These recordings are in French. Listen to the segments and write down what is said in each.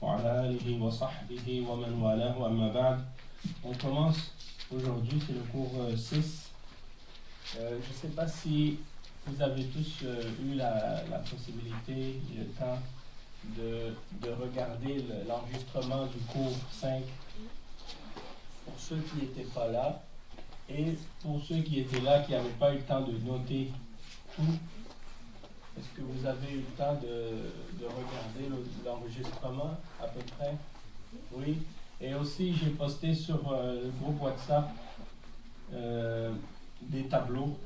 وعلى آله وصحبه ومن والاه أما بعد. On commence aujourd'hui, c'est le cours 6. Je ne sais pas si vous avez tous eu la possibilité et le temps de regarder l'enregistrement du cours 5 pour ceux qui n'étaient pas là et pour ceux qui étaient là qui n'avaient pas eu le temps de noter tout. Est-ce que vous avez eu le temps de regarder l'enregistrement à peu près? Oui. Et aussi, j'ai posté sur le groupe WhatsApp des tableaux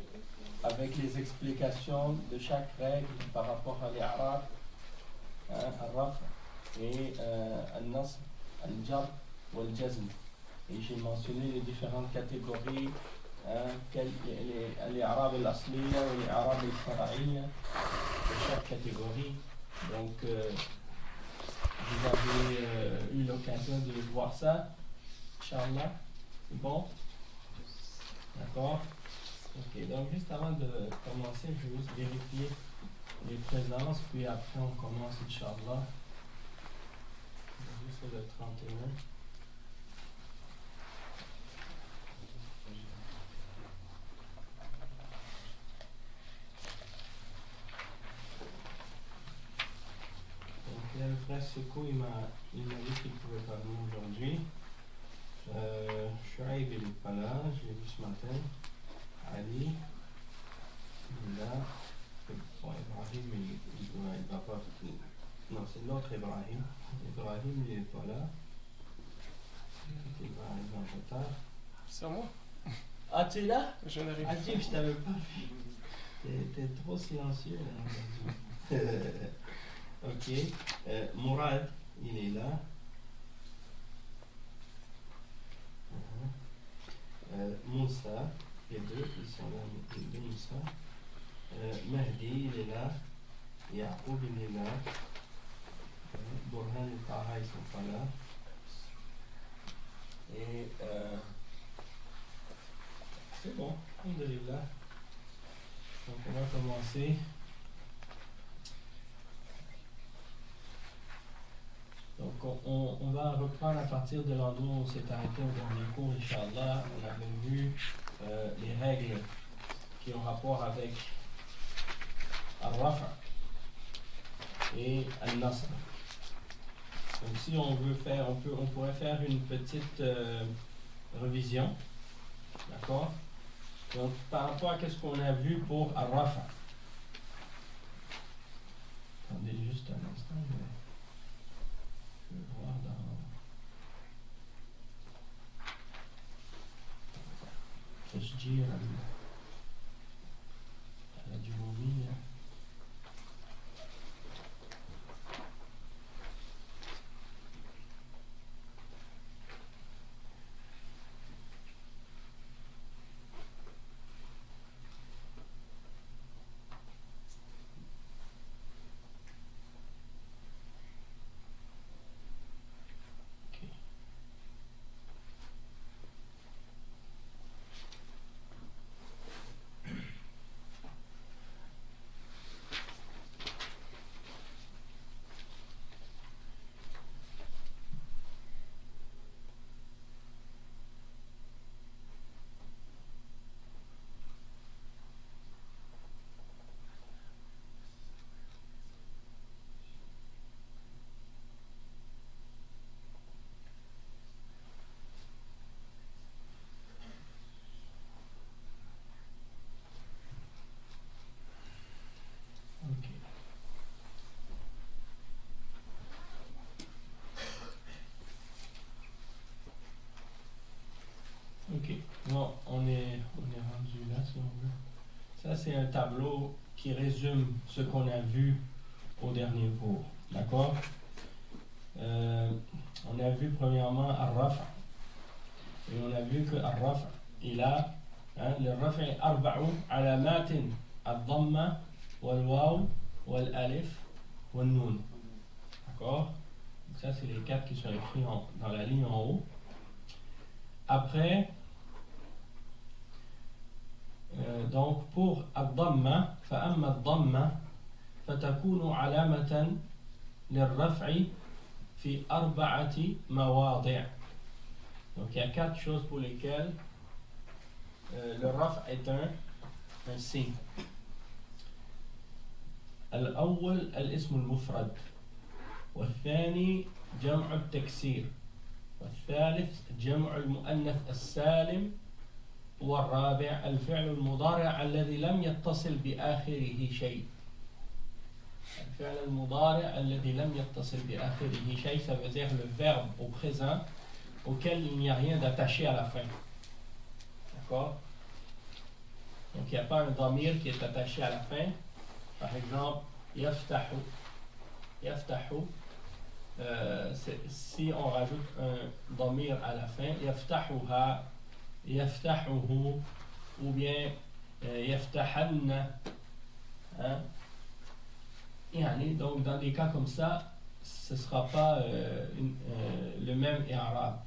avec les explications de chaque règle par rapport à l'Arab, al-Raf et al-Nasb, al-Jar ou al-Jazm. Et j'ai mentionné les différentes catégories, les Arabes al-Asliya ou les Arabes al-Fara'iyya de chaque catégorie. Donc, vous avez eu l'occasion de voir ça, Inch'Allah. C'est bon? D'accord? Ok, donc juste avant de commencer, je vais juste vérifier les présences, puis après on commence, Inch'Allah. Aujourd'hui c'est le 31. Le frère Sekou, il m'a dit qu'il pouvait parler aujourd'hui. Shuaib, il n'est pas là, je l'ai vu ce matin. Ali, il est là. Bon, Ibrahim, il va pas. Non, c'est l'autre Ibrahim. Ibrahim, il n'est pas là. Il va arriver un peu tard. C'est moi? Ah, tu es là? Je n'arrive pas. Je t'avais pas vu. T'es trop silencieux là. Ok. Mourad, il est là. Moussa, les deux, ils sont là, les deux Moussa. Mahdi, il est là. Yacoub, il est là. Burhan et Taha, ils sont pas là. Et c'est bon, alhamdulillah. Donc on va commencer. Donc on va reprendre à partir de l'endroit où on s'est arrêté au dernier cours, Inch'Allah. On avait vu les règles qui ont rapport avec Al-Rafa et Al-Nasr. Donc si on veut faire, on pourrait faire une petite révision. D'accord? Donc par rapport à ce qu'on a vu pour Al-Rafa. Attendez juste un instant. Je vais voir dans تشجيع الجمهورية. Ok, bon, on est rendu là si on veut. Ça c'est un tableau qui résume ce qu'on a vu au dernier cours, d'accord? On a vu premièrement Al-Rafa. Et on a vu que Al-Rafa, il a le Rafa arba'u alamatin al-dhamma wal-waw wal-alif wal-noun. D'accord? Donc ça c'est les 4 qui sont écrits dans la ligne en haut. Après, donc pour الضمة فأما الضمة فتكون علامة للرفع في أربعة مواضع. Donc il y a 4 choses pour lesquelles le raf est un signe. الأول الاسم المفرد، والثاني جمع التكسير، والثالث جمع المؤنث السالم، والرابع الفعل المضارع الذي لم يتصل بآخره شيء. الفعل المضارع الذي لم يتصل بآخره شيء, ça veut dire le verbe au présent auquel il n'y a rien d'attaché à la fin. D'accord? Donc il n'y a pas un damir qui est attaché à la fin. Par exemple, yaftahu. Yaftahu, si on rajoute un damir à la fin, yaftahuha, yaftahuhu, ou bien yaftahanna. Hein? Donc dans des cas comme ça, ce ne sera pas le même i'rab.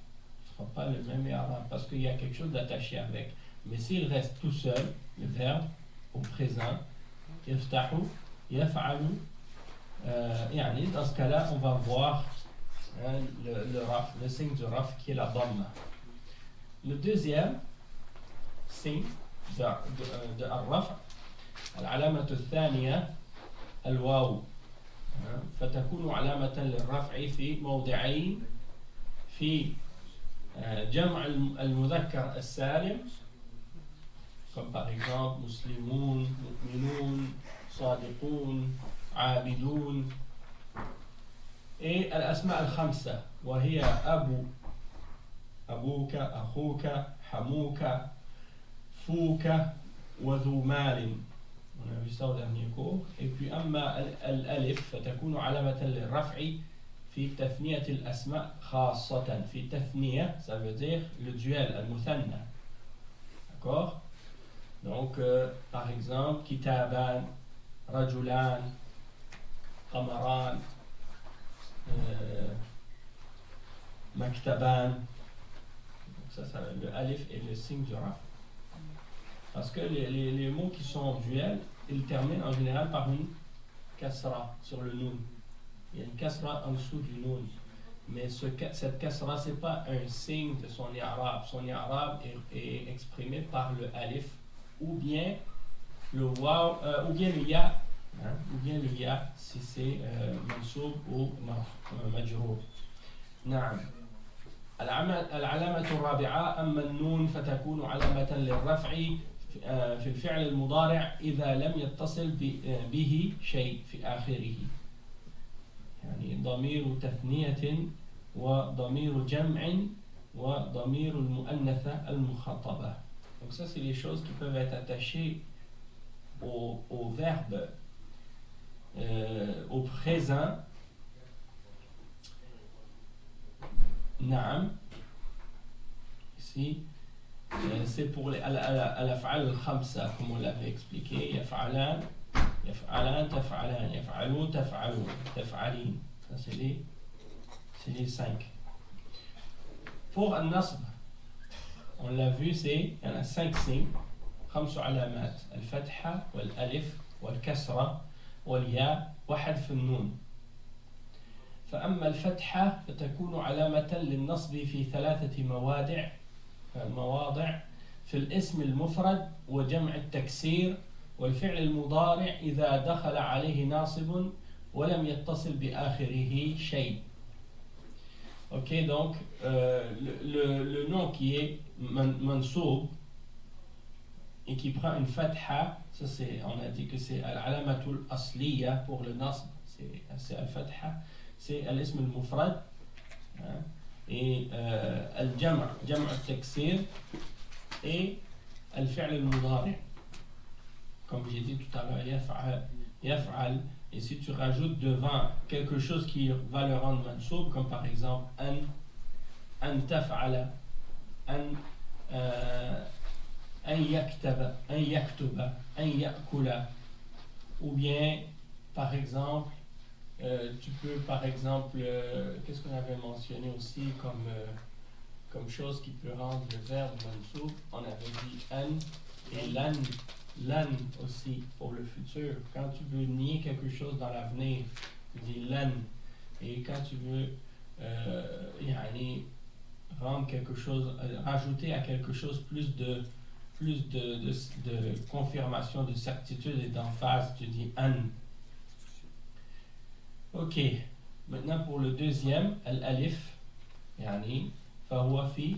Ce ne sera pas le même i'rab parce qu'il y a quelque chose d'attaché avec. Mais s'il reste tout seul, le verbe au présent, yaftahu, yaf'alu, dans ce cas-là, on va voir le raf, le signe du raf qui est la dhamma. Le deuxième signe de al-raf, al-alamatu الثانية الواو. فتكون علامة للرفع في موضعين: في جمع المذكر السالم comme par exemple muslimun, mu'minun, sadiqun, abidun, et al-asma al-khamsa وهي أبو, أبوك, أخوك, حموك, فوك, وذو مال. On a vu ça au dernier cours. Et puis أما الألف فتكون علامة للرفع في تثنية الأسماء خاصة. في تثنية, ça veut dire le duel, المثنى. D'accord? Donc, par exemple, kitaban, rajulan, qamaran, maktaban. Donc ça, le alif est le signe du raf. Parce que les mots qui sont en duel, ils terminent en général par une kasra sur le noun. Il y a une kasra en dessous du noun. Mais cette kasra, ce n'est pas un signe de son i'rab. Son i'rab est exprimé par le alif, ou bien le waw, ou bien le ya, ou bien le ya si c'est mansoub ou majrour. نعم. العلامة الرابعة أما النون فتكون علامة للرفع في الفعل المضارع إذا لم يتصل به شيء في آخره. يعني ضمير تثنية وضمير جمع وضمير المؤنثة المخاطبة. Donc ça, c'est les choses qui peuvent être attachées au verbe au présent. Naam. Ici, c'est pour al-af'al al-khamsa, comme on l'avait expliqué. Yaf'alan, yaf'alan, taf'alan, yaf'alun, taf'alun, taf'alin. Ça, c'est les 5. Pour al-nasb, on l'a vu, il y en a 5 signes. 5 علامات: الفتحة والألف والكسرة والياء وحذف النون. فأما الفتحة فتكون علامة للنصب في 3 مواضع: في الاسم المفرد وجمع التكسير والفعل المضارع إذا دخل عليه ناصب ولم يتصل بآخره شيء. Ok, donc le nom qui est mansoub et qui prend une fatha, ça c'est, on a dit que c'est al-alamatul asliya pour le nasb, c'est al-fatha, c'est al-ism al-mufrad, et al-jam' al-taksir et al-fi'l al-mudari'. Comme j'ai dit tout à l'heure, yaf'al. Et si tu rajoutes devant quelque chose qui va le rendre mansoub, comme par exemple an taf'ala, an yaktaba, an yaktuba, an yakula, ou bien par exemple tu peux par exemple qu'est-ce qu'on avait mentionné aussi comme chose qui peut rendre le verbe mansoub? On avait dit an et lan aussi pour le futur. Quand tu veux nier quelque chose dans l'avenir, tu dis lan. Et quand tu veux يعني rendre quelque chose, rajouter à quelque chose plus de confirmation, de certitude et d'emphase. Tu dis an. Ok. Maintenant pour le deuxième, al-alif, يعني فهو في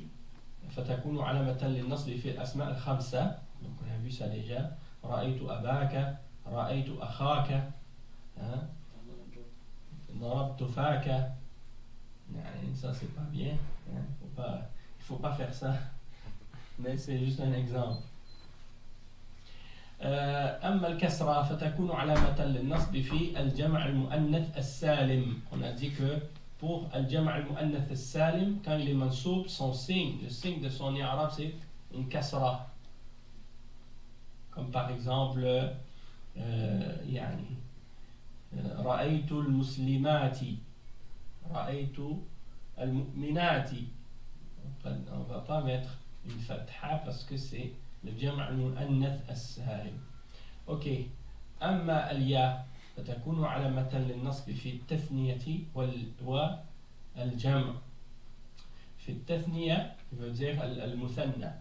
فتكون علامة للنصب في الأسماء الخمسة. Donc on a vu ça déjà. رأيت أباك، رأيت أخاك، ضربت فاك. يعني ça c'est pas bien. Il faut pas faire ça. Mais c'est juste un exemple. أما الكسرة فتكون علامة للنصب في الجمع المؤنث السالم. On a dit que pour الجمع المؤنث السالم quand il est منصوب, son signe, le signe de son i'rab c'est une kasra. Comme par exemple يعني رأيت المسلمات، رأيت المؤمنات. On ne va pas mettre une fatha parce que c'est le جمع المؤنث السالم. Ok. أما الياء فتكون علامة للنصب في التثنية والجمع. في التثنية veut dire المثنى.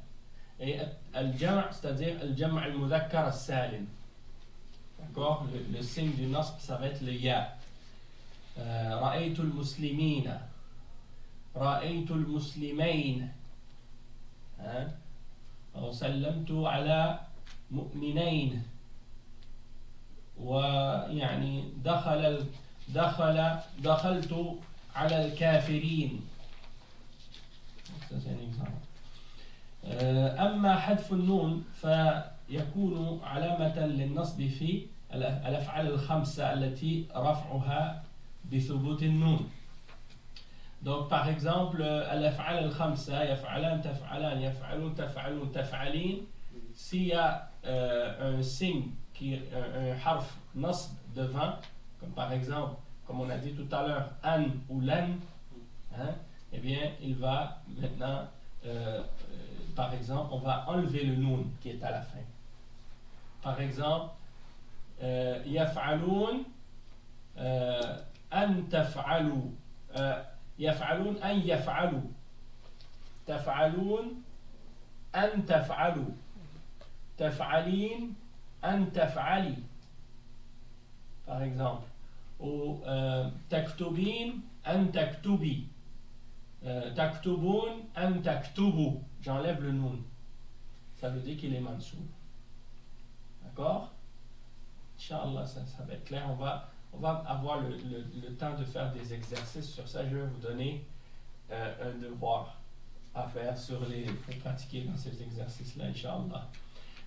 Et الجمع c'est-à-dire الجمع المذكر السالم. D'accord? Le signe du nasb ça va être le ya. رأيت المسلمين، رأيت المسلمين، وسلمت على مؤمنين، ويعني دخلت على الكافرين. أما حذف النون فيكون علامة للنصب في الأفعال الخمسة التي رفعها بثبوت النون. Donc par exemple الأفعال الخمسة يفعلان تفعلان يفعلون تفعلون تفعلين, s'il y a un signe qui un harf nasb devant, comme par exemple comme on a dit tout à l'heure an ou lan, eh bien il va maintenant par exemple on va enlever le noun qui est à la fin. Par exemple يفعلون أن تفعلوا، يفعلون أن يفعلوا، تفعلون أن تفعلوا، تفعلين أن تفعلي par exemple. Ou تكتبين أن تكتبي، تكتبون أن تكتبوا. J'enlève le noun. Ça veut dire qu'il est mansoub. D'accord? Inch'Allah, ça va être clair. On va avoir le temps de faire des exercices sur ça. Je vais vous donner un devoir à faire pour pratiquer dans ces exercices-là, Inch'Allah.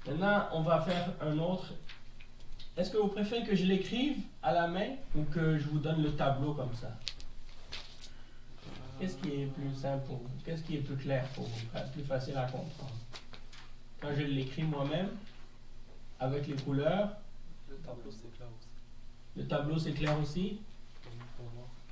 Maintenant, on va faire un autre. Est-ce que vous préférez que je l'écrive à la main ou que je vous donne le tableau comme ça? Qu'est-ce qui est plus simple pour vous? Qu'est-ce qui est plus clair pour vous? Plus facile à comprendre? Quand je l'écris moi-même, avec les couleurs. Le tableau c'est clair aussi. Le tableau c'est clair aussi?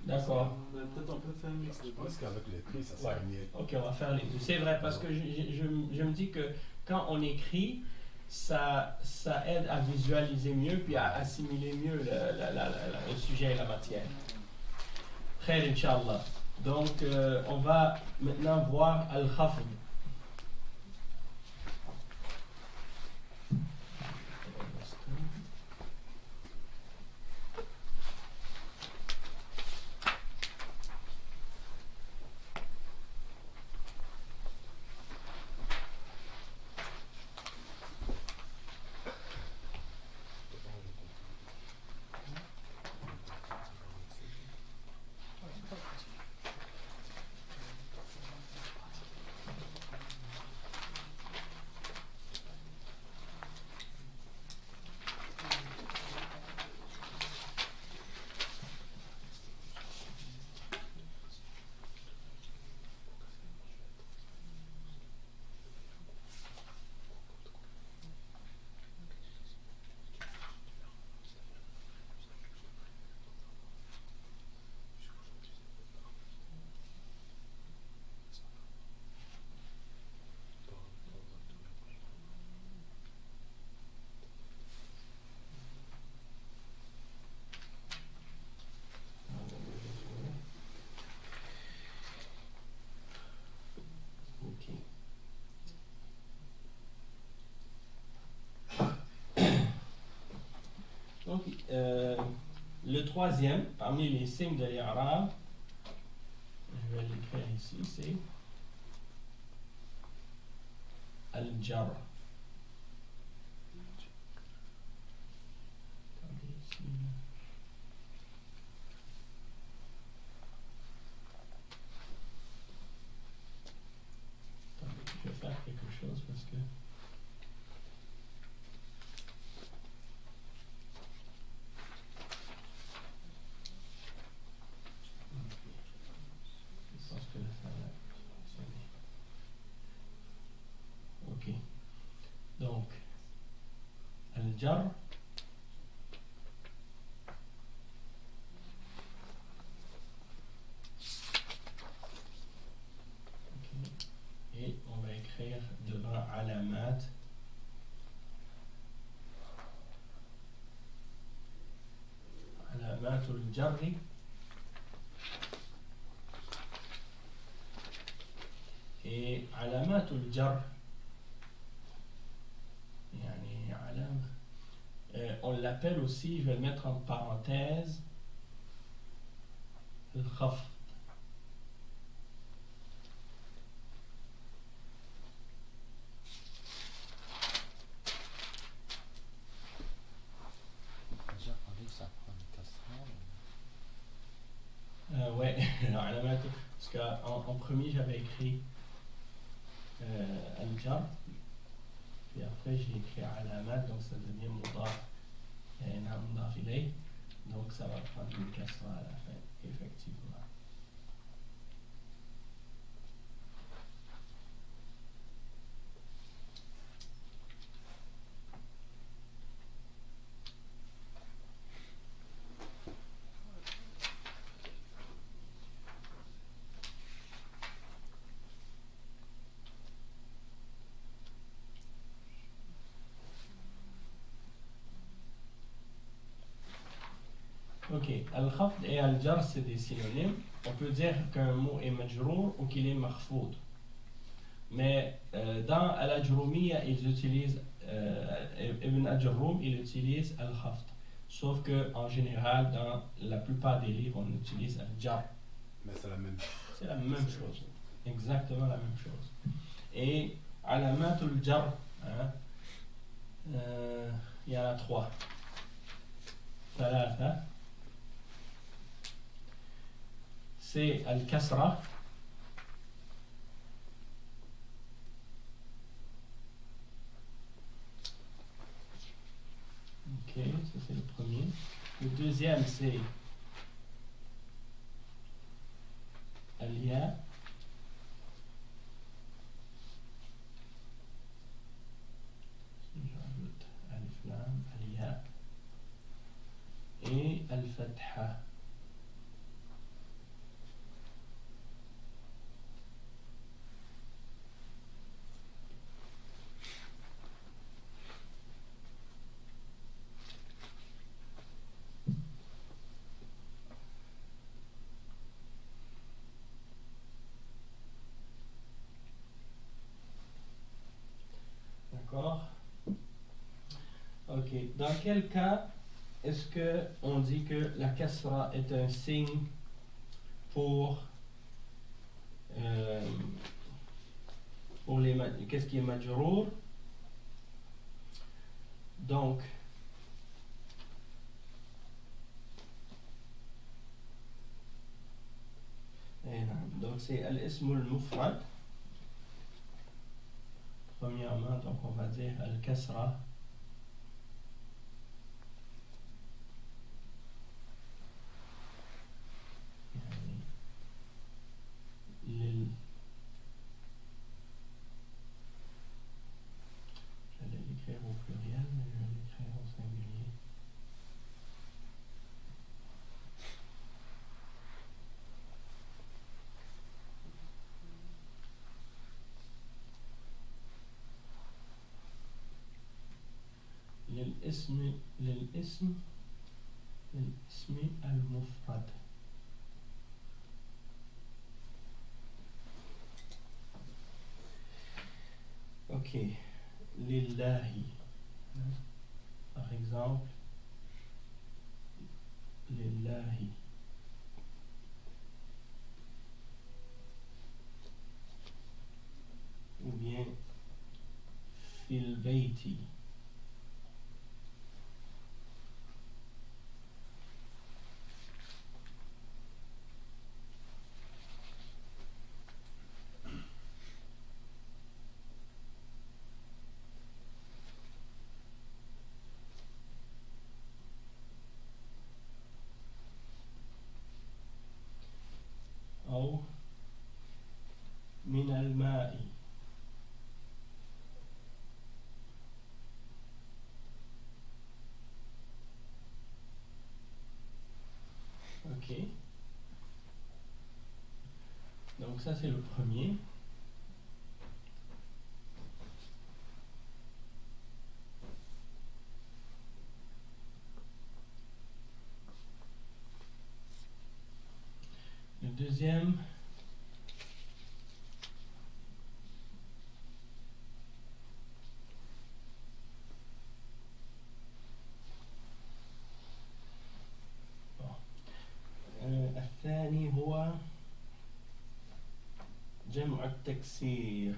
D'accord. Peut-être on peut faire un mix. Je pense qu'avec l'écrit ça serait mieux. Ok, on va faire les deux. C'est vrai parce que je me dis que quand on écrit, ça aide à visualiser mieux puis à assimiler mieux le sujet et la matière. Khair, Inch'Allah. Donc on va maintenant voir Al-Khafd. troisième, parmi les signes de l'I'rab, je vais l'écrire ici, c'est Al-Jar. Attendez ici. Attendez, je vais faire quelque chose parce que... Je pense que là, ça va fonctionner. Ok. Donc, Al-Jar. Et on va écrire devant alamat. Alamatul jarri. Et alamatul jar. Yani alam. On l'appelle aussi, je vais le mettre en parenthèse, le khafd. Ouais, parce qu'en premier j'avais écrit Al-Jar, puis après j'ai écrit Alamat, donc ça devient Mudaf ilay, donc ça va prendre une kasra à la fin, effectivement. Ok, al-khafd et al-jar c'est des synonymes. On peut dire qu'un mot est majrour ou qu'il est marfoud. Mais dans al-ajroumiya, ils utilisent, Ibn Ajroum, il utilise al-khafd. Sauf que en général, dans la plupart des livres, on utilise al-jar. Mais c'est la même. C'est la même chose. Exactement la même chose. Et alamatul jar, il y en a trois. Thalatha. C'est al-kasra. Ok, ça c'est le premier. Le deuxième c'est al-ya. J'ajoute al-flam, al-ya. Et al-fatha. D'accord? Ok. Dans quel cas est-ce qu'on dit que la kasra est un signe pour les qu'est-ce qui est majrour? Donc c'est al-ism al-mufrad. Premièrement, donc on va dire al-kasra. J'allais l'écrire au pluriel, mais je vais l'écrire au singulier. للاسم المفرد. Ok, lillahi, par exemple, lillahi. Ou bien fil bayti. أو من الماء. Ok. Donc ça c'est le premier. Le deuxième, الثاني هو جمع التكسير.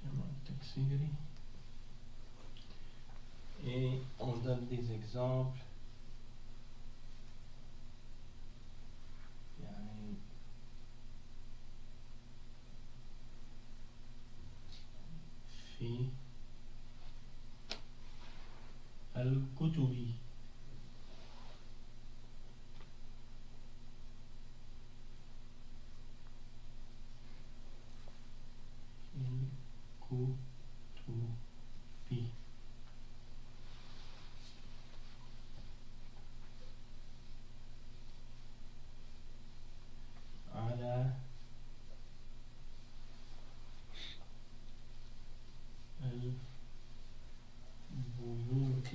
جمع التكسير. Et on donne des exemples. يعني في الكتب. الكتب. على البيوت.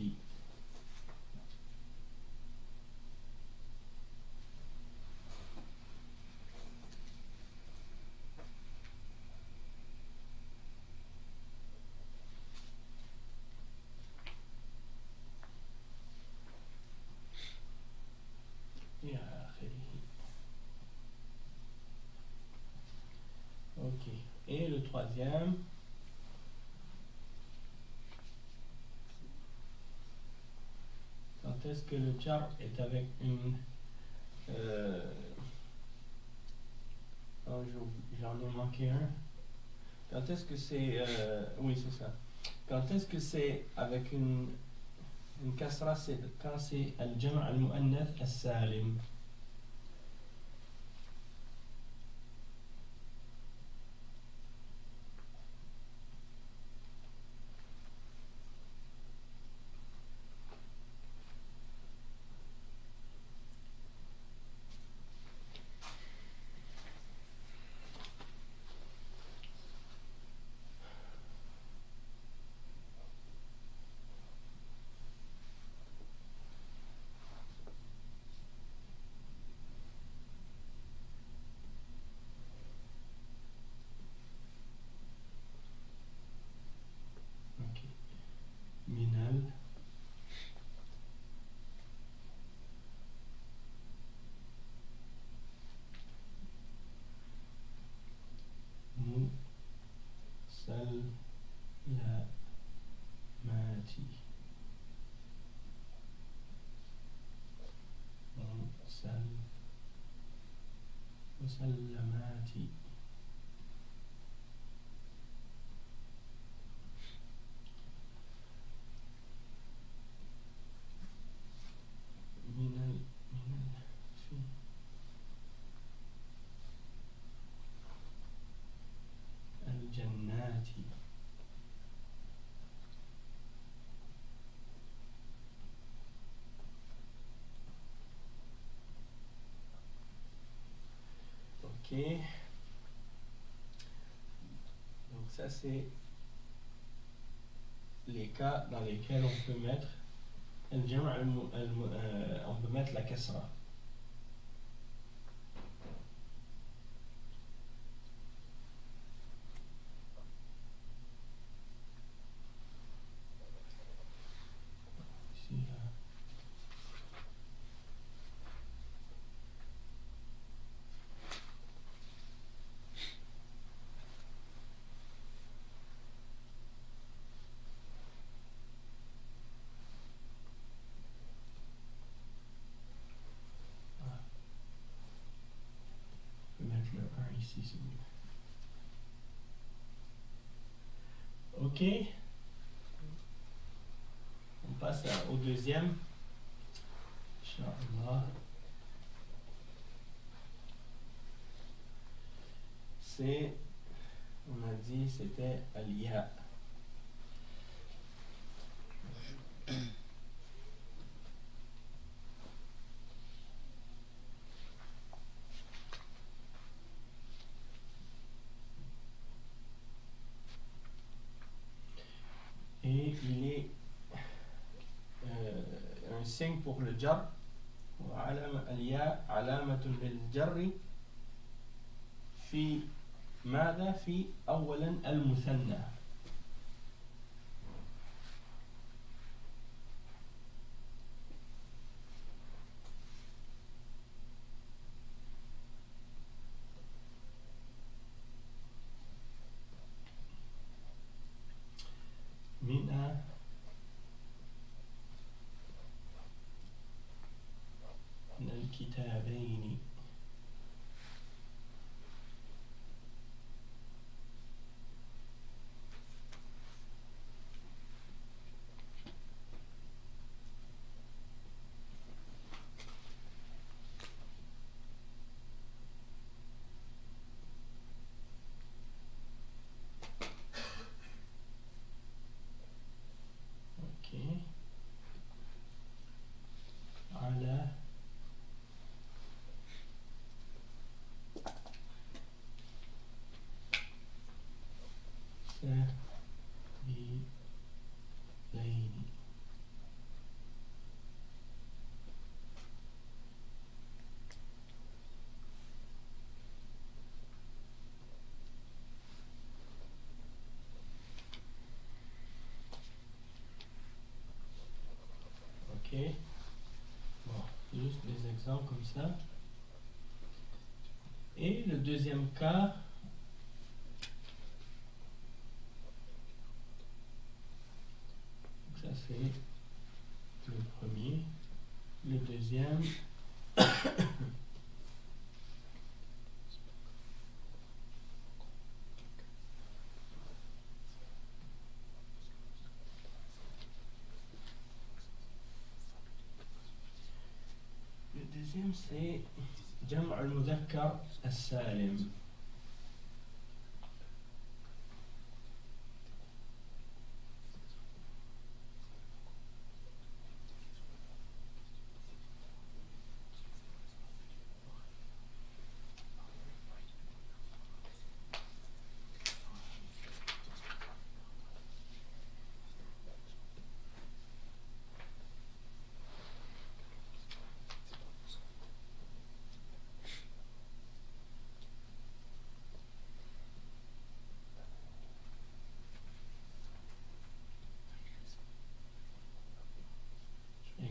إلى آخره. Ok. Et le troisième, quand est-ce que le jar est avec une... oh, j'en ai manqué un. Quand est-ce que c'est... oui, c'est ça. Quand est-ce que c'est avec une kasra, c'est quand c'est al-jam' al-mu'annath al-salim. Minal musallamati. Musallamati. Minal fi al-jannati. Ok. ça c'est les cas dans lesquels on peut mettre on peut mettre la kasra. Ici, là. Mettre le 1 ici, c'est mieux. Ok. On passe au deuxième. Inch'Allah. C'est, on a dit, c'était al-ya. Et il est un signe pour le jar. الياء علامة للجر في ماذا؟ في أولا المثنى. من الكتابين. على سبيلين. Ok. Bon, juste des exemples comme ça. Et le deuxième cas, ça c'est le premier. Le deuxième, c'est جمع المذكر السالم.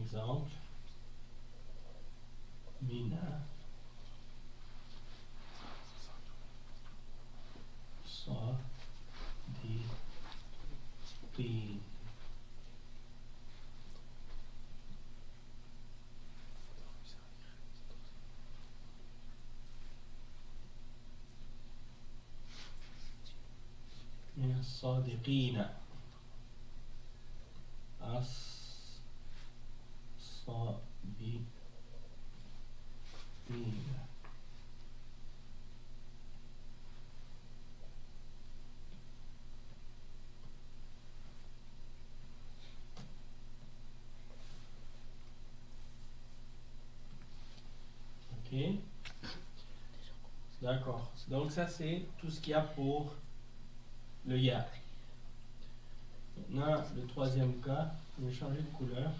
Exemple, Mina صادقين. من الصادقين. الصادقين. Ok. D'accord. Donc ça c'est tout ce qu'il y a pour le ya. Maintenant, le troisième cas, je vais changer de couleur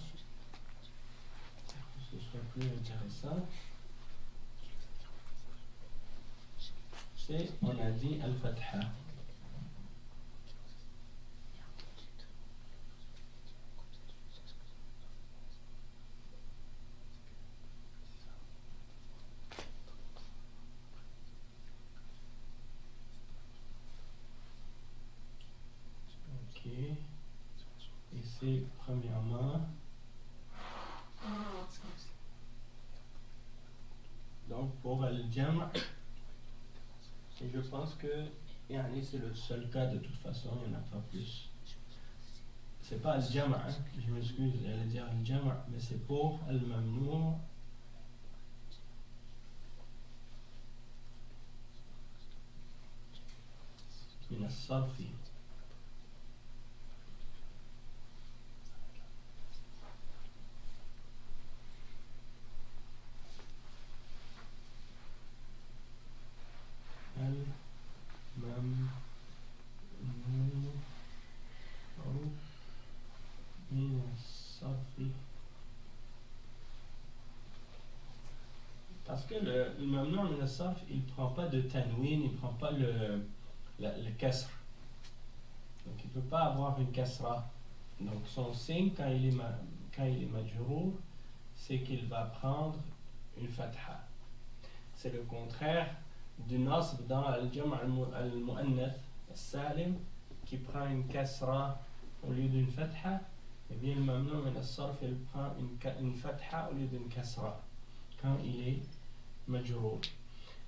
pour que ce soit plus intéressant. C'est, on a dit al-fatha. Ok. Et c'est premièrement. Donc pour al-jam', et je pense que c'est le seul cas de toute façon, il n'y en a pas plus. C'est pas al-jam', hein? Je m'excuse, j'allais dire al-jam', mais c'est pour al-mamnou'. من الصرف. الممنوع من الصرف. Parce que le mamnou' min as-sarf, il ne prend pas de tanwin, il ne prend pas le kasr. Donc il ne peut pas avoir une kasra. Donc son signe, quand il est majrour, c'est qu'il va prendre une fatha. C'est le contraire du nasb dans al-jam' al-mu'annath al-salim qui prend une kasra au lieu d'une fatha. Et bien le mamnou' min as-sarf, il prend une fatha au lieu d'une kasra quand il est majrour.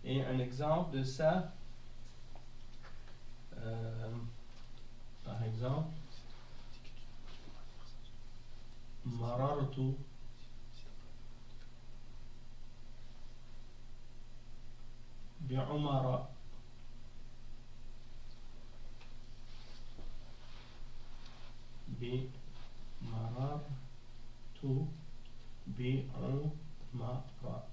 Et un exemple de ça, par exemple, marartu bi'umara. marartu bi'umara.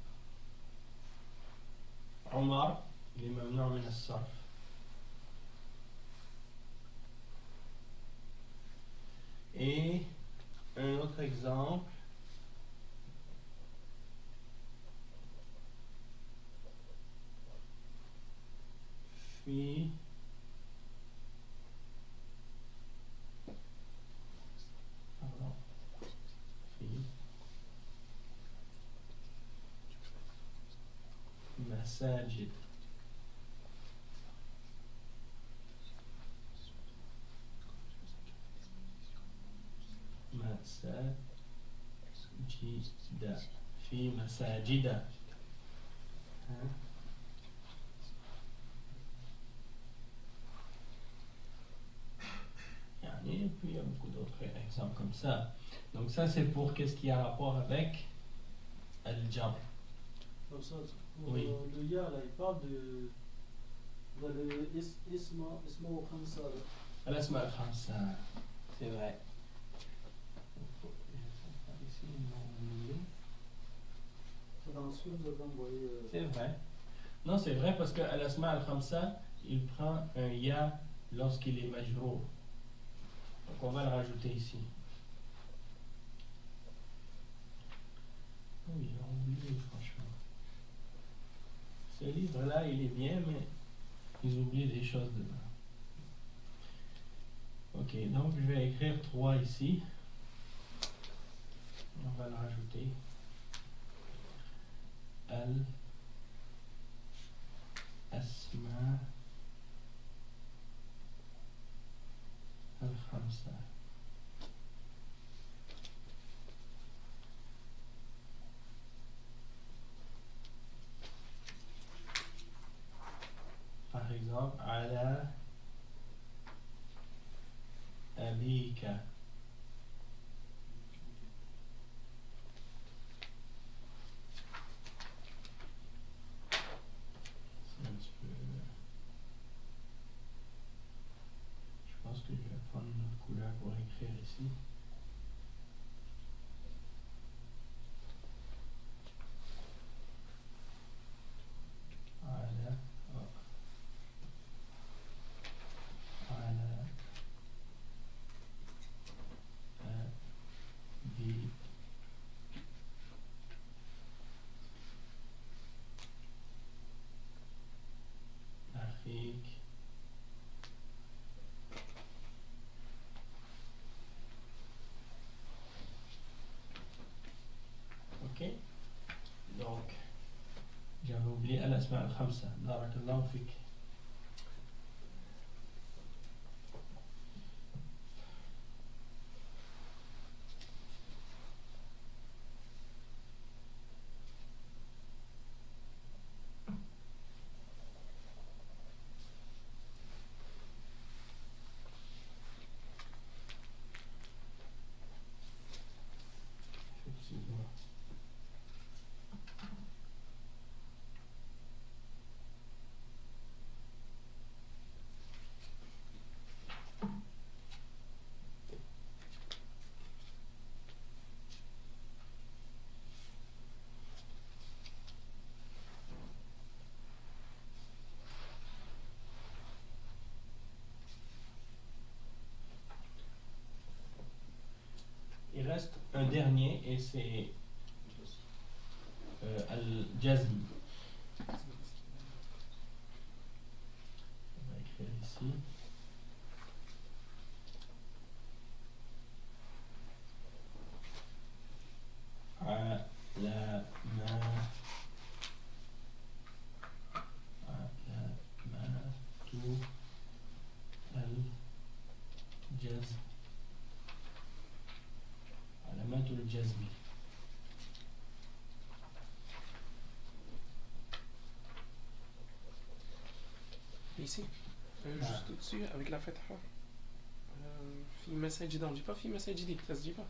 Omar, il est mamnou' min as-sarf. Et un autre exemple, fi masajid. مساجد في مساجد. Et puis il y a beaucoup d'autres exemples comme ça. Donc ça c'est pour qu'est-ce qui a rapport avec al-jam'. Pour Oui. le ya, là, il parle de le isma ou khamsa. Al-asma al-khamsa, c'est vrai. C'est vrai. Non, c'est vrai parce que al-asma al-khamsa, il prend un ya lorsqu'il est majrour. Donc on va le rajouter ici. Oh, il a oublié, franchement. Ce livre-là, il est bien, mais ils oublient des choses dedans. Ok, donc je vais écrire 3 ici. On va le rajouter. Al-asma al-khamsa. Par exemple, ala abika. C'est un petit peu. Je pense que je vais prendre une autre couleur الأسماء الخمسة. بارك الله فيك. Il reste un dernier et c'est al-jazm. On va écrire ici. Ici, juste au-dessus, avec la fatha. Fi masajida, on ne dit pas fi masajidi, ça se dit pas.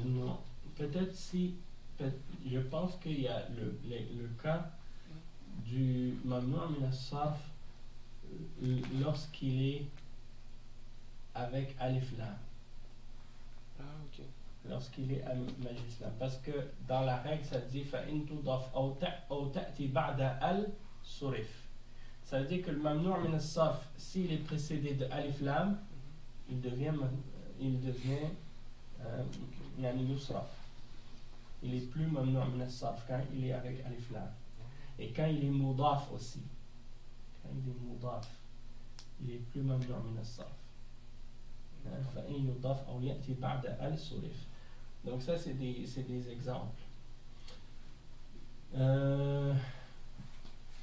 Non, peut-être si, je pense qu'il y a le cas du mamnu' min as-sarf lorsqu'il est avec alif lam. Ah, ok. Lorsqu'il est à majlis lam. Parce que dans la règle, ça dit فَإِن تُضَفْ أو تأتي بعد al-surif. Ça veut dire que le mamnu' min as-sarf, s'il est précédé de alif lam, il devient yani yusraf. Il est plus mamnu' min as-sarf quand il est avec alif lam. Et quand il est mudaf aussi. Quand il est mudaf, il est plus mamnu' min as-sarf. فإن يضاف أو يأتي بعد al-surif. Donc ça c'est des exemples.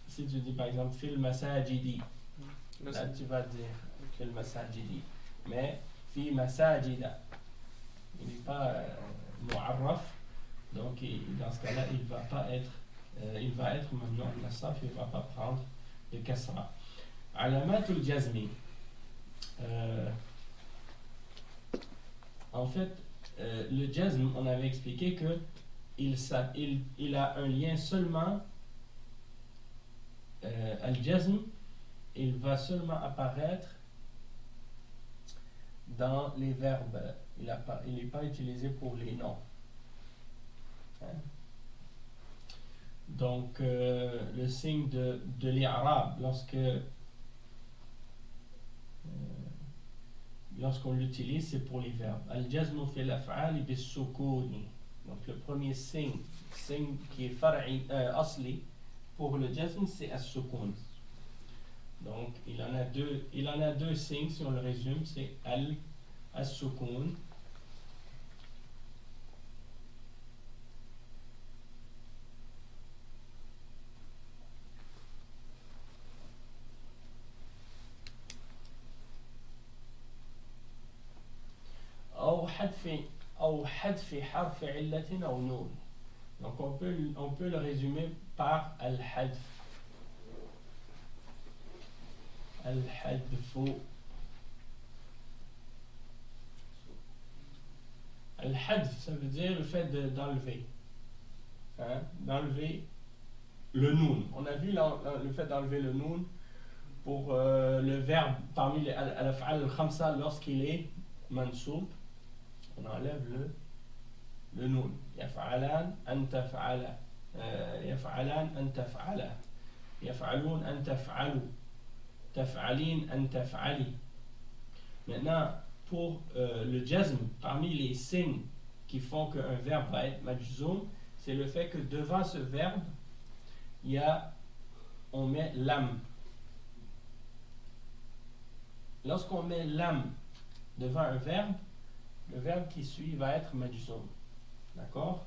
Si tu dis par exemple fil masajidi, là tu vas dire fil masajidi, mais fi masajida, il n'est pas mu'arraf, donc dans ce cas-là il va pas être, il va être mamnu' min as-sarf, il ne va pas prendre de kasra. Alamatul jazmi, en fait le jazm, on avait expliqué que il a un lien seulement. Al-jazm, il va seulement apparaître dans les verbes. Il n'est pas utilisé pour les noms. Donc, le signe de l'i'rab, lorsqu'on l'utilise, c'est pour les verbes. Al-jazm fi al-af'al bis-sukuni. Donc, le premier signe qui est far'i, asli, pour le jazm, c'est as-sukun. Donc, il en a deux signes, si on le résume, c'est as-sukun. أو حذف حرف علة أو نون. Donc on peut le résumer par al-hadf. Al-hadfu. Al-hadf, ça veut dire le fait d'enlever. D'enlever le noun. On a vu le fait d'enlever le noun pour le verbe parmi les al-af'al al-khamsa lorsqu'il est mansoub. On enlève le noun. يفعلان أن تفعل يفعلان أن تفعل يفعلون أن تفعلوا تفعلين أن تفعلي. Maintenant, pour le jazm, parmi les signes qui font qu'un verbe va être majzoum, c'est le fait que devant ce verbe, on met lam. Lorsqu'on met lam devant un verbe, le verbe qui suit va être majzoum. D'accord?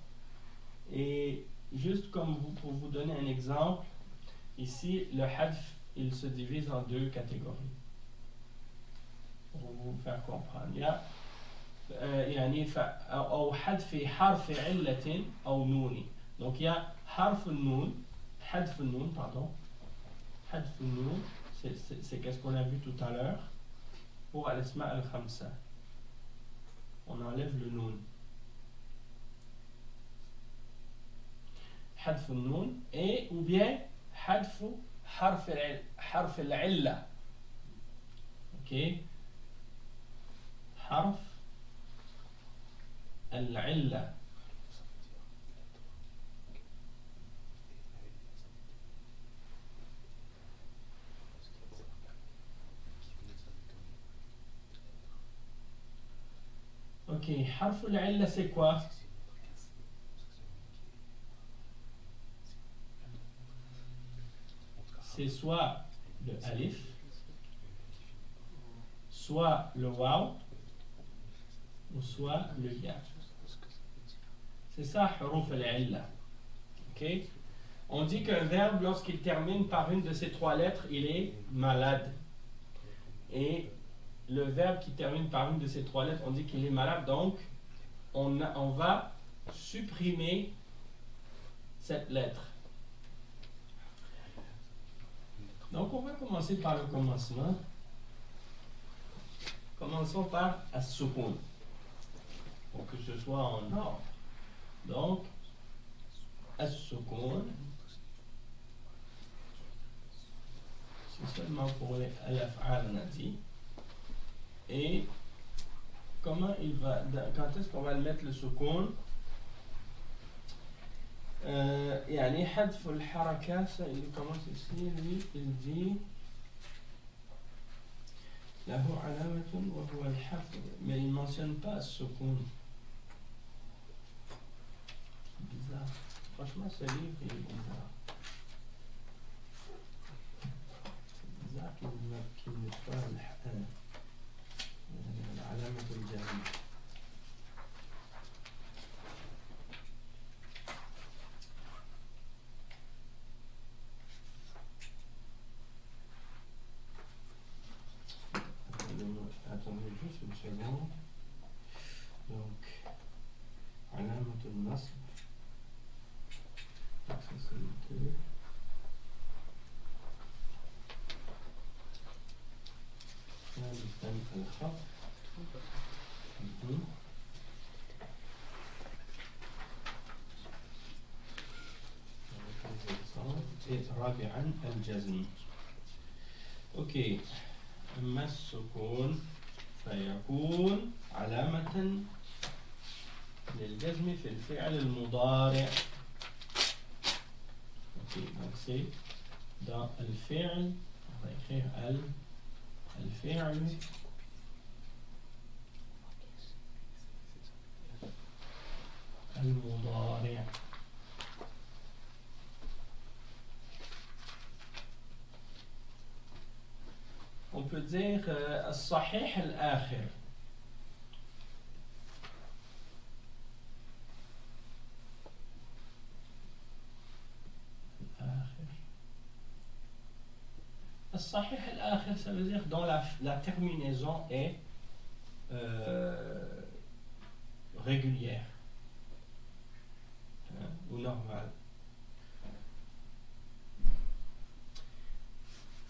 Et juste pour vous donner un exemple, ici, le hadf, il se divise en deux catégories. Pour vous faire comprendre. Il y a يعني أو حذف حرف علة أو نون. Donc il y a حرف النون, حذف النون, pardon. حذف النون, c'est qu'est-ce qu'on a vu tout à l'heure pour al-asma al-khamsa. On enlève le noun. حذف النون et ou bien حذف حرف العلة. OK. حرف العلة. OK, حرف العلة c'est quoi? C'est soit le alif, soit le waw, ou soit le ya. C'est ça, huruf al-illa. OK? On dit qu'un verbe, lorsqu'il termine par une de ces trois lettres, il est malade. Et le verbe qui termine par une de ces trois lettres, on dit qu'il est malade. Donc, on va supprimer cette lettre. Donc, on va commencer par le commencement. Commençons par as-sukun, pour que ce soit en ordre. Donc, as-sukun, c'est seulement pour les al-af'al, on a dit. Et comment il va, quand est-ce qu'on va le mettre le sukun? يعني حذف الحركات, il commence ici, lui, il dit له علامة وهو الحرف, mais il ne mentionne pas السكون. Bizarre. Franchement, ce livre est bizarre. C'est bizarre qu'il n'ait pas العلامة الجازمة. Attendez juste une seconde. Donc, علامة النصب. Donc ça c'est le 2. ثالثا الخط. Et رابعا الجزم. OK. أما السكون فيكون علامة للجزم في الفعل المضارع. OK, donc c'est dans الفعل, on va écrire الفعل المضارع. On peut dire الصحيح الآخر. الصحيح الآخر, ça veut dire dont la terminaison est régulière ou normale.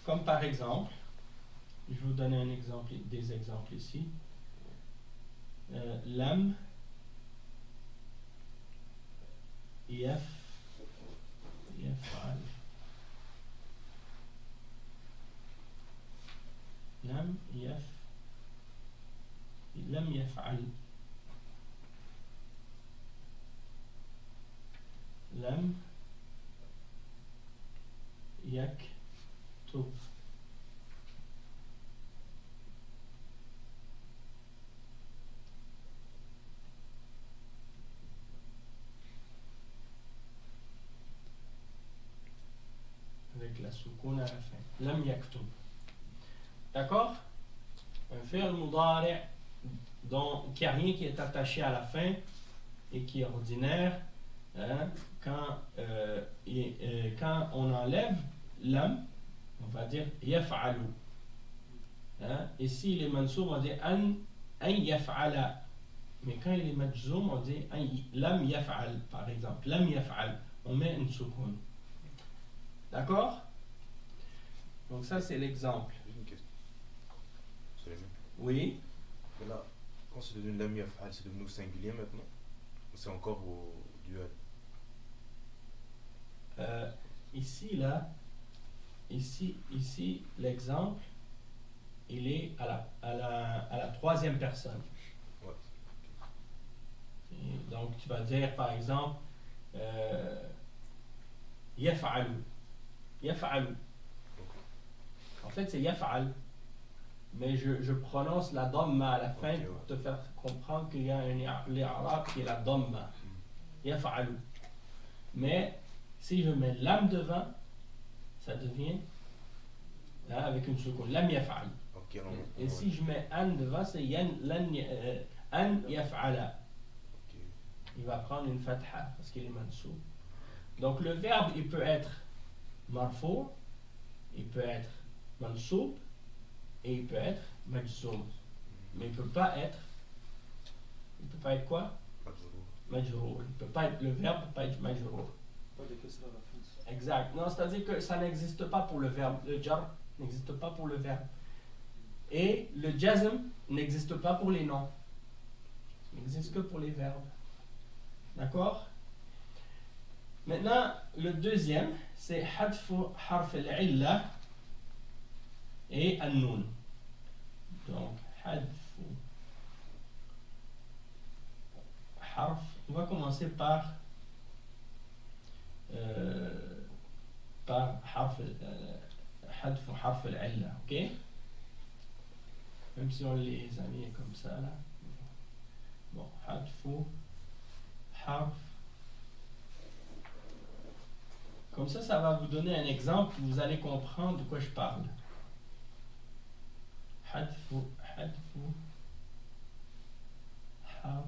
Comme par exemple, je vais vous donner un exemple, des exemples ici. Lam yaf'al. لم يفعل. لم يكتب. avec la soukoun à la fin. Lam yaktub. D'accord? Un fi'l mudari' qui n'a rien qui est attaché à la fin et qui est ordinaire, hein, quand on enlève lam, on va dire yaf'alu. Hein? Et s'il est mansoub, on dit an yaf'ala. Mais quand il est majzoum, on dit lam yaf'al, par exemple. Lam yaf'al. On met un soukoun. D'accord? Donc ça, c'est l'exemple. Juste une question. C'est la même. Oui. Mais là, quand c'est devenu lam yaf'al, c'est devenu au singulier maintenant? Ou c'est encore au duel? Ici, l'exemple, il est à la troisième personne. Ouais. Et donc, tu vas dire, par exemple, yaf'alu. Yaf'alu. En fait, c'est yaf'al. Mais je prononce la dhamma à la fin pour te faire comprendre qu'il y a un i'rab qui est la dhamma. Yaf'alu. Mais si je mets lam devant, ça devient avec une seconde. Lam yaf'al. Okay, Et si je mets an devant, c'est an yaf'ala. Okay. Il va prendre une fatha parce qu'il est mansoub. Donc le verbe, il peut être marfou, il peut être mansoub et il peut être majzoum. Mais il peut pas être quoi? Majrour. Le verbe ne peut pas être majrour. Pas de question à la fin. Exact. Non, c'est-à-dire que ça n'existe pas pour le verbe. Le jar n'existe pas pour le verbe. Et le jazm n'existe pas pour les noms. Il n'existe que pour les verbes. D'accord? Maintenant, le deuxième, c'est hadfu harf al-illa et an-nun. Donc, hadfu harf. On va commencer par hadfu harf al-illa, ok? Même si on les a mis comme ça là. Bon, hadfu harf. Comme ça va vous donner un exemple, vous allez comprendre de quoi je parle. Hadfu harf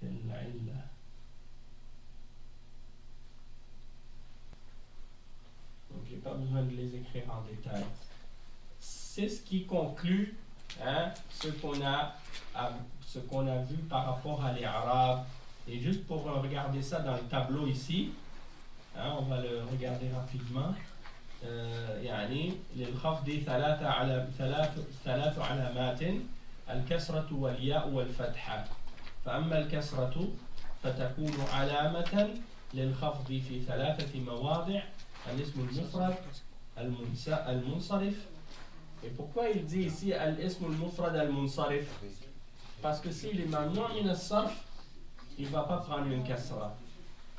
al-illa. Donc, j'ai pas besoin de les écrire en détail. C'est ce qui conclut ce qu'on a vu par rapport à l'Arab. Et juste pour regarder ça dans le tableau ici, on va le regarder rapidement. يعني للخفض ثلاث علامات الكسرة والياء والفتحة. فأما الكسرة فتكون علامة للخفض في ثلاثة مواضع: الاسم المفرد المنصرف. Et pourquoi il dit ici al-ism al-mufrad al-munsarif? Parce que s'il est mamnou' min as-sarf, il ne va pas prendre une kasra.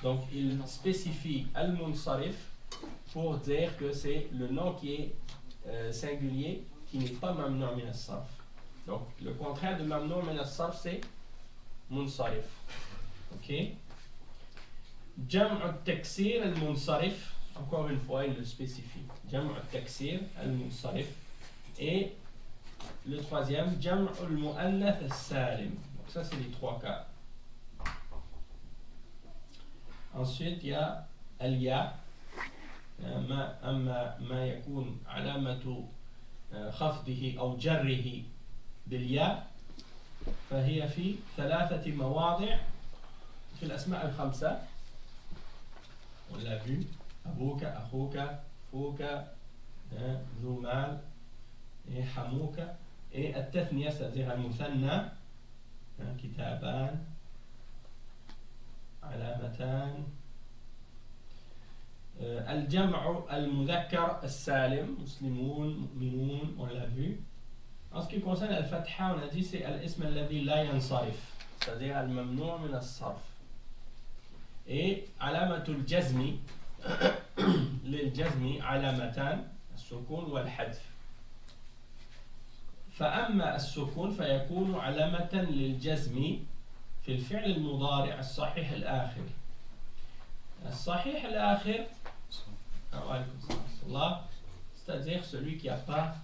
Donc il spécifie al-munsarif pour dire que c'est le nom qui est singulier, qui n'est pas mamnou' min as-sarf. Donc le contraire de mamnou' min as-sarf, c'est munsarif. Ok? Jam' al-taksir al-munsarif. Encore une fois, il le spécifie. Jam' al-taksir al-munsarif. Et le troisième, Jam' al-mu'annath al-salim. Donc ça, c'est les trois cas. Ensuite, il y a al-ya. ما يكون علامة خفضه أو جره بالياء فهي في ثلاثة مواضع في الأسماء الخمسة. On l'a vu. أبوك، أخوك، فوك، ذو مال et حموك. Et التثنية, c'est-à-dire المثنى، كتابان، علامتان. الجمع المذكر السالم، مسلمون، مؤمنون, on l'a vu. En ce qui concerne al-fatha, on a dit c'est al-ism alladhi la yansarif, c'est-à-dire al-mamnou' min as-sarf. Et alamatul jazmi, للجزم علامتان: السكون والحذف. فأما السكون فيكون علامة للجزم في الفعل المضارع الصحيح الآخر. الصحيح الآخر، c'est-à-dire celui qui n'a pas,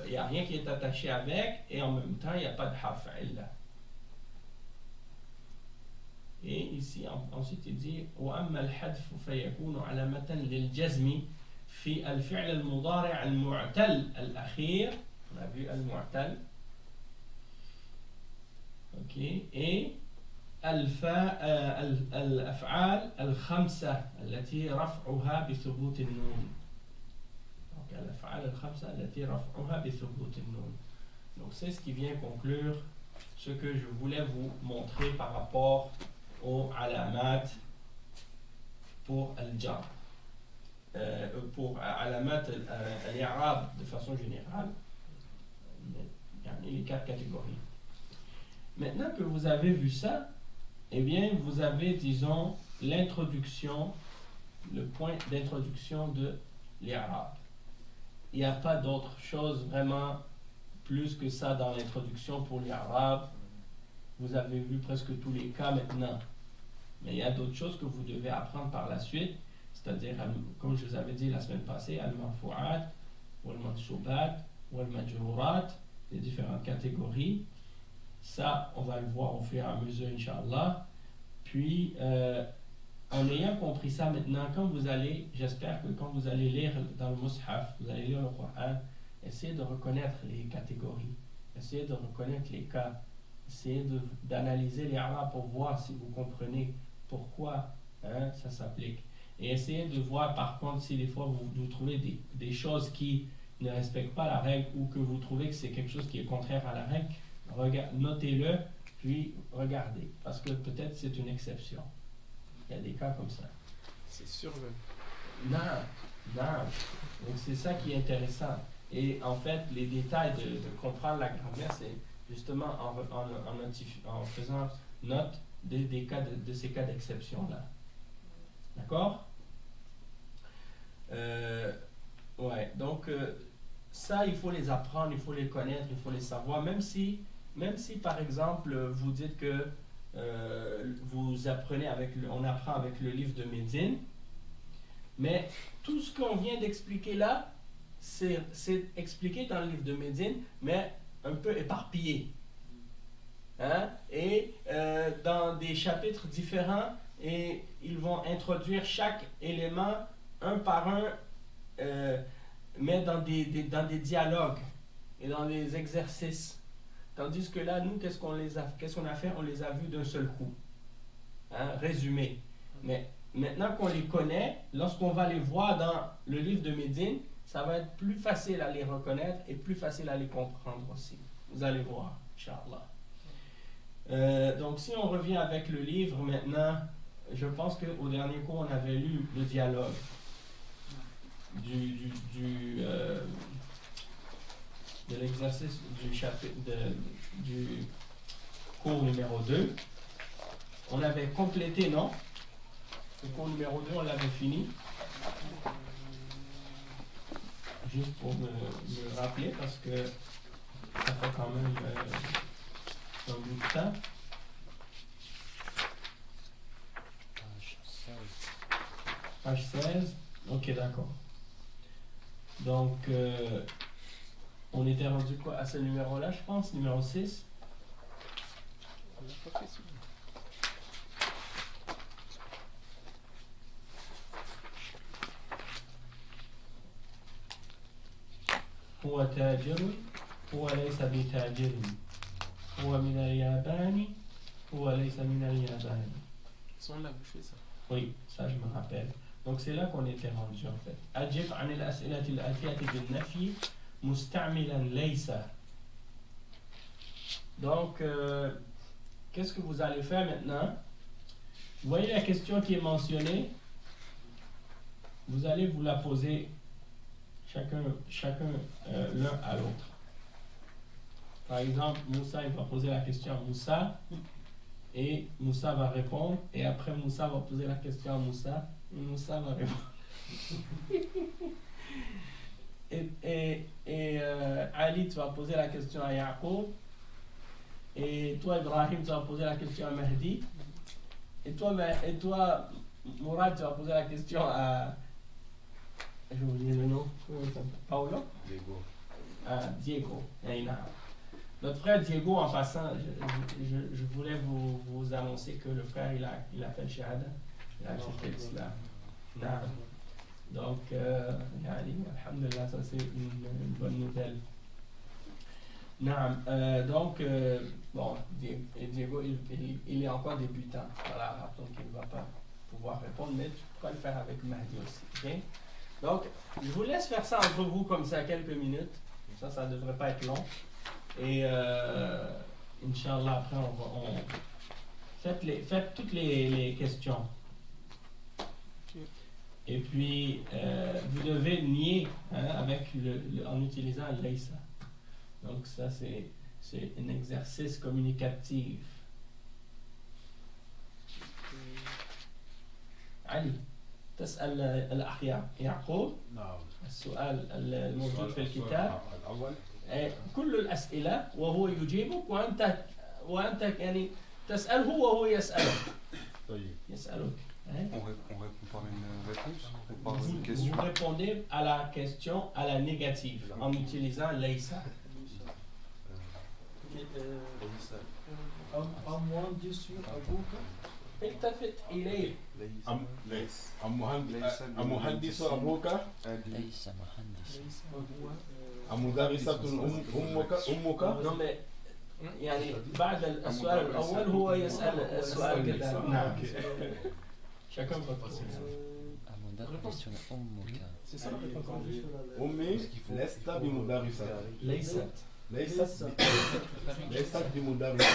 il n'y a rien qui est attaché avec, et en même temps il n'y a pas de harf illa. Et ici, ensuite, il dit وأما الحذف فيكون علامة للجزم في الفعل المضارع المعتل الأخير. On a vu المعتل. Ok. Et الأفعال الخمسة التي رفعها بثبوت النون. Donc الأفعال الخمسة التي رفعها بثبوت النون. Donc c'est ce qui vient conclure ce que je voulais vous montrer par rapport au alamat pour al-jar. Pour alamat al-i'rab de façon générale, les 4 catégories. Maintenant que vous avez vu ça, eh bien vous avez, disons, l'introduction, le point d'introduction de l'i'rab. Il n'y a pas d'autre chose vraiment plus que ça dans l'introduction pour l'Arab. Vous avez vu presque tous les cas maintenant. Mais il y a d'autres choses que vous devez apprendre par la suite, c'est-à-dire, comme je vous avais dit la semaine passée, al-marfu'at, wal-mansoubat, wal-majrurat, les différentes catégories. Ça, on va le voir au fur et à mesure, Inch'Allah. Puis, en ayant compris ça maintenant, quand vous allez, j'espère que quand vous allez lire dans le Mus'haf, vous allez lire le Coran, essayez de reconnaître les catégories, essayez de reconnaître les cas, essayez d'analyser les arabes pour voir si vous comprenez pourquoi ça s'applique. Et essayez de voir par contre si des fois vous trouvez des choses qui ne respectent pas la règle ou que vous trouvez que c'est quelque chose qui est contraire à la règle, notez-le, puis regardez, parce que peut-être c'est une exception. Il y a des cas comme ça. C'est sûr même. Non. Donc c'est ça qui est intéressant. Et en fait, les détails de comprendre la grammaire, c'est justement en faisant note des cas de ces cas d'exception-là. D'accord? Ouais, donc ça, il faut les apprendre, il faut les connaître, il faut les savoir, même si par exemple, vous dites que vous apprenez on apprend avec le livre de Médine, mais tout ce qu'on vient d'expliquer là, c'est expliqué dans le livre de Médine, mais un peu éparpillé. Et dans des chapitres différents, et ils vont introduire chaque élément un par un, mais dans des dialogues et dans des exercices. Tandis que là, nous, qu'est-ce qu'on a fait? On les a vus d'un seul coup. Résumé. Mais maintenant qu'on les connaît, lorsqu'on va les voir dans le livre de Médine, ça va être plus facile à les reconnaître et plus facile à les comprendre aussi. Vous allez voir, Inch'Allah. Donc, si on revient avec le livre maintenant, je pense qu'au dernier cours, on avait lu le dialogue de l'exercice du chapitre du cours numéro 2. On avait complété, non? Le cours numéro 2, on l'avait fini. Juste pour me rappeler, parce que ça fait quand même un bout de temps. Page 16. Ok, d'accord. Donc, on était rendu quoi à ce numéro-là, je pense, numéro 6. On n'a pas fait celui-là. هو تاجر هو ليس بتاجر هو من اليابان هو ليس من اليابان. Ça, on l'a fait ça. Oui, ça je me rappelle. Donc c'est là qu'on était rendu en fait. أجب عن الأسئلة الآتية بالنفي مستعملا ليس. Donc qu'est-ce que vous allez faire maintenant? Vous voyez la question qui est mentionnée? Vous allez vous la poser chacun l'un à l'autre. Par exemple, Moussa il va poser la question à Moussa et Moussa va répondre, et après Moussa va poser la question à Moussa et Moussa va répondre. et Ali, tu vas poser la question à Yaqub, et toi Ibrahim, tu vas poser la question à Mahdi, et toi Mourad, tu vas poser la question à... J'ai oublié le nom. Comment il s'appelle? Paolo? Diego. Diego. Notre frère Diego, en passant, je voulais vous annoncer que le frère, il a fait le shahada. Il a accepté l'islam. Naam. Donc, yani, alhamdulillah, ça c'est une bonne nouvelle. Naam. Donc, bon, Diego, il est encore débutant dans l'arabe, donc il ne va pas pouvoir répondre, mais tu pourras le faire avec Mahdi aussi. Okay? Donc, je vous laisse faire ça entre vous comme ça, quelques minutes. Ça ne devrait pas être long. Et Inch'Allah, après, faites toutes les questions. Et puis, vous devez nier avec en utilisant l'Aïsa. Donc, ça, c'est un exercice communicatif. علي تسأل الأخ يعقوب نعم. السؤال الموجود في الكتاب الأول كل الأسئلة وهو يجيبك وأنت يعني تسأله وهو يسألك. طيب. يسألك. On répond par une réponse ou par Vous, une question? vous répondez à la question à la négative en utilisant l'Aïsa. المهندس أبوك التفت إليه. المهندس أبوك ليس مهندس. المدرسة أمك Non, mais يعني بعد السؤال الأول هو يسأل السؤال كذا. نعم. Chacun votre المدرس أمك. C'est ça la réponse. أمي لست بمدرسة. ليست. ليست بمدرسة.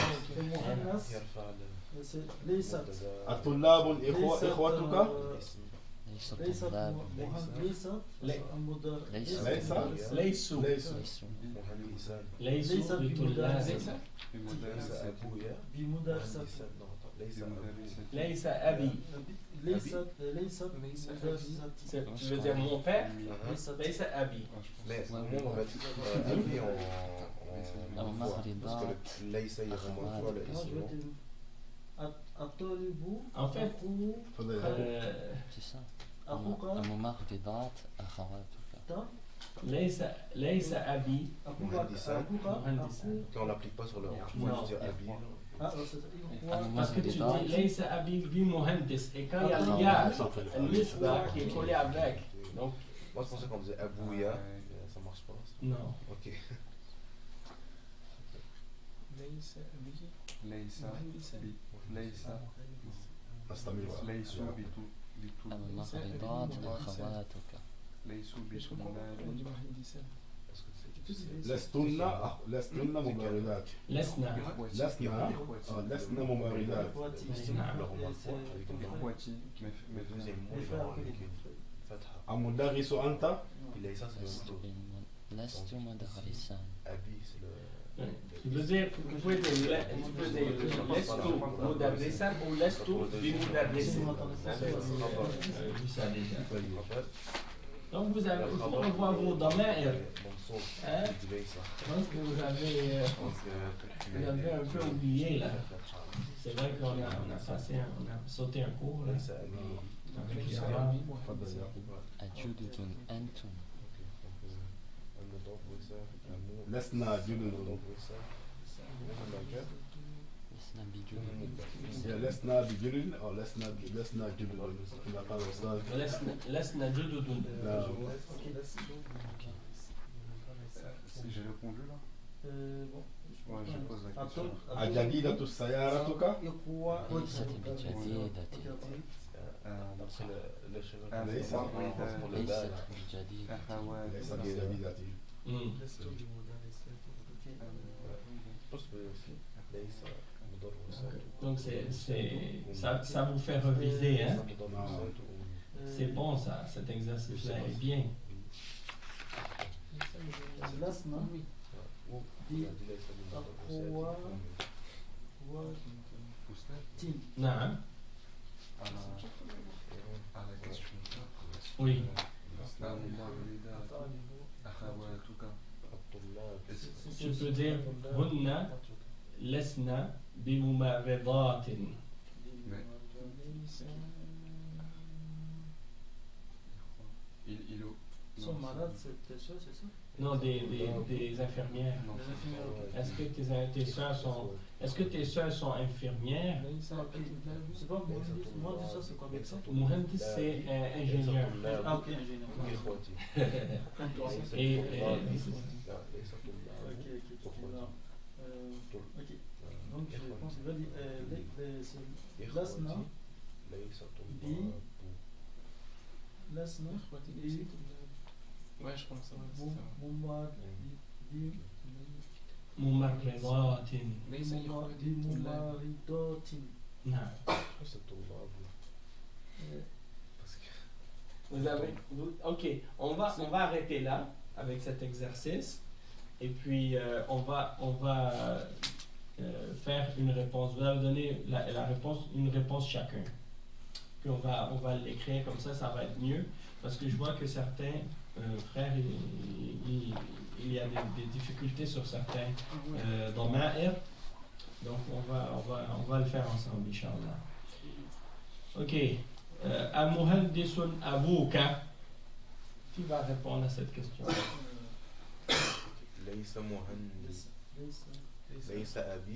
ليست الطلاب إخوتك. ليس طلاب. ليسوا ليست بطلاب. بمدرسة ليس أبي. ليست Tu veux dire mon père? ليس أبي. Mais nous, on va dire Abi en voix. Parce que le Laysa, il y a vraiment voix, le ism. الطالب En fait, C'est ça. أخوك الممرضات أخواتك. ليس أبي مهندسا Quand on l'applique pas sur le hanche, moi je dis Abi. parce que tu dis ليس أبي بمهندس et quand il y a le ya, النسبة qui est collé avec. Donc, Moi je pensais qu'on disait Abouya, ça marche pas. Ça. non. Ok. ليس أستمر. ليسوا الممرضات أخواتك. ليسوا بطلاب. لستن ممرضات. لسنا. لسنا ممرضات. إخوتي. Le deuxième mot, genre avec une fatha. المدرس أنت. Puis Laysa, c'est le sto. لست مدرسا. Abi, c'est le. Tu veux dire, vous pouvez dire lestu mudarrisan ou lestu bimudarrisin. Vu ça déjà. Donc vous avez, il faut revoir vos domaines. Hein? Je pense que vous avez un peu oublié là. C'est vrai qu'on a sauté un cours là. Avec Yara. أجدد أنتم. لسنا جدد. لسنا بجدد. لسنا بجدد أو لسنا جدد. كما قال الأستاذ. لسنا جدد. نعم. J'ai répondu là? Ouais, je pose la question. أجديدة سيارتك. ليست بجديدة. Après le cheval. ليس. ليست بجديدة. ليست بجديدة. Je pense que aussi, Laysa, Donc ça vous fait reviser, hein? C'est bon ça, cet exercice-là est bien. لسنا تين نعم. À la question. Oui. Tu peux dire هن لسنا بممرضات. Il sont malades, c'est ça, c'est ça? Non, des infirmières. Non. Les infirmières, ok. Est-ce que tes sœurs sont... Est-ce que tes sœurs sont infirmières? C'est pas moi, ça, c'est quoi médecin? Muhandis, c'est ingénieur. Ah, ok, ingénieur. Comme toi. Et Ok, non. Ok. Donc, je pense qu'il va dire Lasna, Lasna, Ouais, je pense que ça va. ممرضات. بممرضات. نعم. Vous avez... Ok, on va arrêter là avec cet exercice et puis on va faire une réponse. Vous allez donner la réponse, une réponse chacun. Puis on va l'écrire comme ça va être mieux parce que je vois que certains frères, il y a des difficultés sur certains domaines. Donc on va le faire ensemble, Inch'Allah. Ok. Amuhandisun Abouka. Qui va répondre à cette question?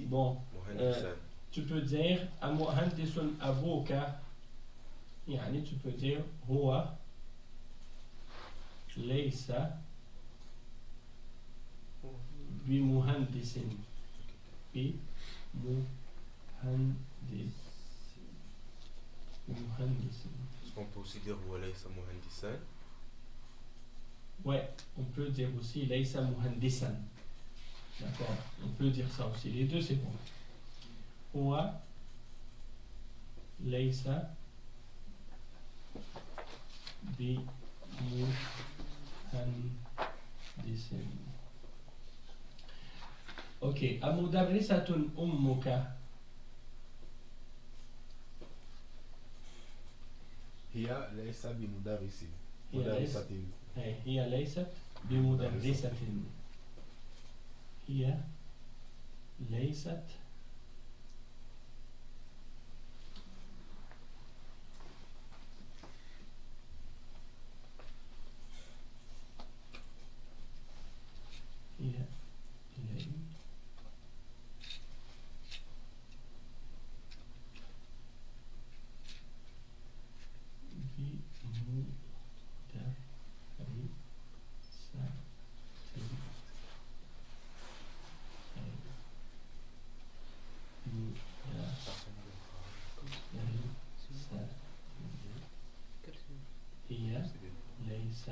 Bon, tu peux dire Amuhandisun Abouka. Yani tu peux dire Huwa Laysa Bimuhandisin. Est-ce qu'on peut aussi dire Walaysa Muhandisan? Ouais, on peut dire aussi Laysa Muhandisan. D'accord, on peut dire ça aussi. Les deux, c'est bon. Huwa Laysa Bimuhandisin. Ok, Amudarrisatun Ummuka. هي ليس بمدرس هي مدرسة. هي ليست بمدرسة. هي ليست هي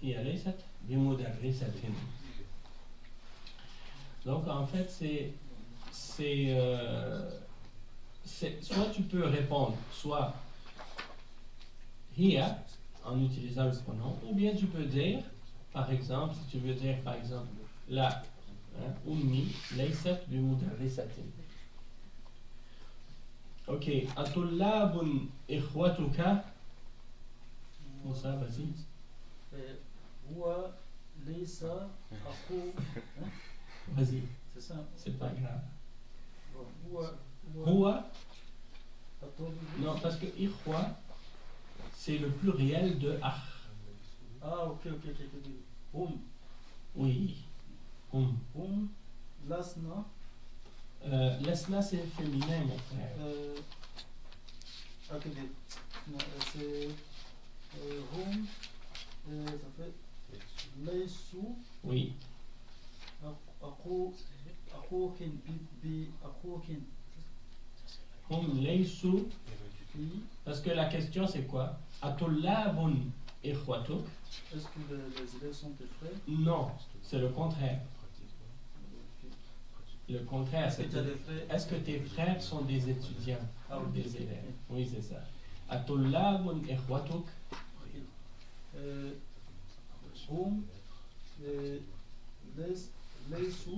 هي ليست بمدرسة. Donc en fait soit tu peux répondre soit hiya en utilisant le pronom, ou bien tu peux dire par exemple, si tu veux dire par exemple la ummi laysat bimudarrisatin. Ok, atullabun ikhwatuka. Moussa, vas-y. Huwa Laysa Akhou. Vas-y. C'est ça. C'est pas grave. Huwa. Non, parce que ikhwa, c'est le pluriel de akh. Ah, ok. Oui. Lasna. Lasna, c'est féminin, mon frère. Ok, c'est ça fait Laysu. Oui. Akhoukin bi Akhoukin. Laysu. Parce que la question c'est quoi? Atullabun ikhwatuk. Est-ce que les élèves sont tes frères? Non, c'est le contraire. Le contraire, c'est est-ce que tes frères sont des étudiants ou des élèves? Oui, c'est ça. Atullabun ikhwatuk. Laysu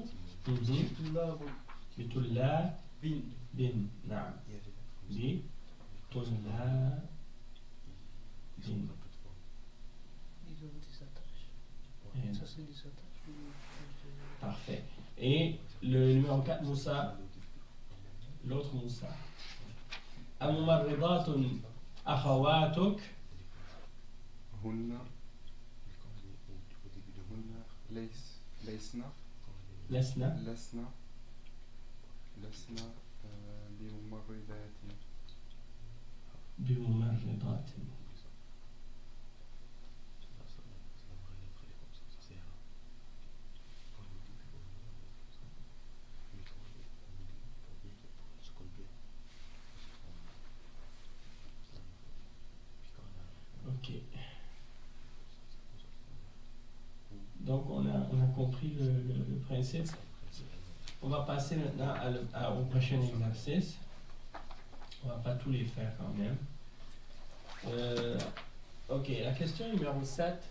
Bitullab bin. Naam. Bitullab bin. Ils ont des attaches. Ça, c'est des attaches. Parfait. Et le numéro 4, Moussa. L'autre Moussa. Amumarridatun akhawatuk. هن لسنا بممرضات. Ok. Donc on a compris le principe. On va passer maintenant au prochain exercice. On va pas tous les faire quand même. Ok, la question numéro 7.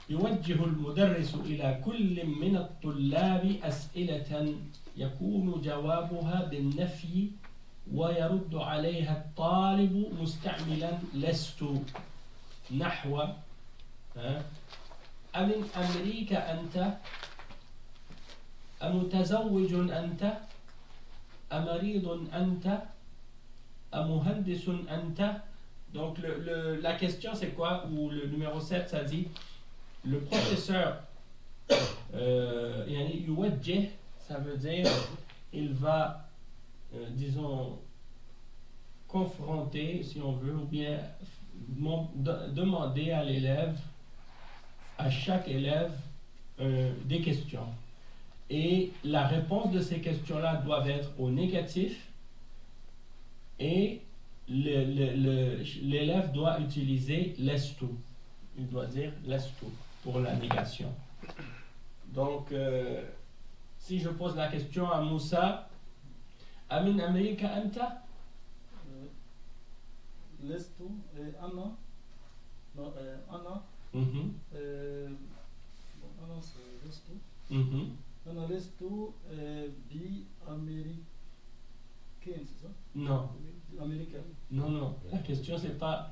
يوجه المدرس إلى كل من الطلاب أسئلة يكون جوابها بالنفي ويرد عليها الطالب مستعملا لست نحو أمن أمريكا أنت أمتزوج أنت أمريض أنت أمهندس أنت. Donc la question c'est quoi? Ou le numéro 7 ça dit le professeur يوجه, ça veut dire il va disons confronter si on veut, ou bien demander à l'élève, à chaque élève des questions, et la réponse de ces questions là doivent être au négatif, et l'élève doit utiliser lestu, il doit dire lestu pour la négation. Donc si je pose la question à Moussa, Amin Amerika Anta, lestu Anna, non Anna, Anna c'est lestu, Anna lestu bi américaine, c'est ça? Non. Américain. Non. La question c'est pas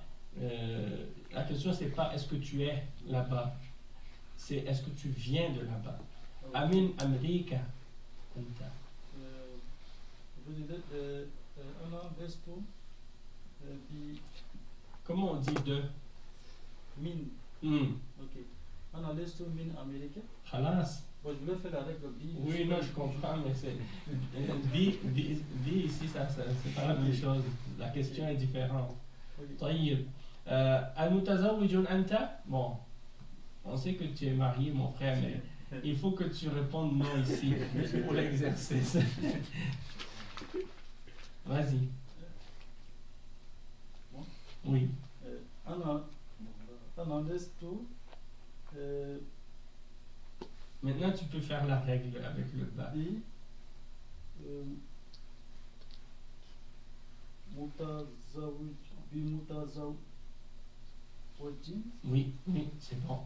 est-ce que tu es là-bas, c'est est-ce que tu viens de là-bas. Amin Amerika Anta. Je disais Anna lestu bi. Comment on dit de? Min. Ok. Anna lestu min America. Khalas. Bon, je voulais faire la règle bi. Oui, non, je comprends, mais c'est bi ici, ça c'est pas la même chose. La question est différente. طيب. Al-mutazawwijun anta? Bon, on sait que tu es marié, mon frère, mais il faut que tu répondes non ici, juste pour l'exercice. Vas-y. Oui. Anna lestu. Maintenant, tu peux faire la règle avec le bas. Oui, c'est bon.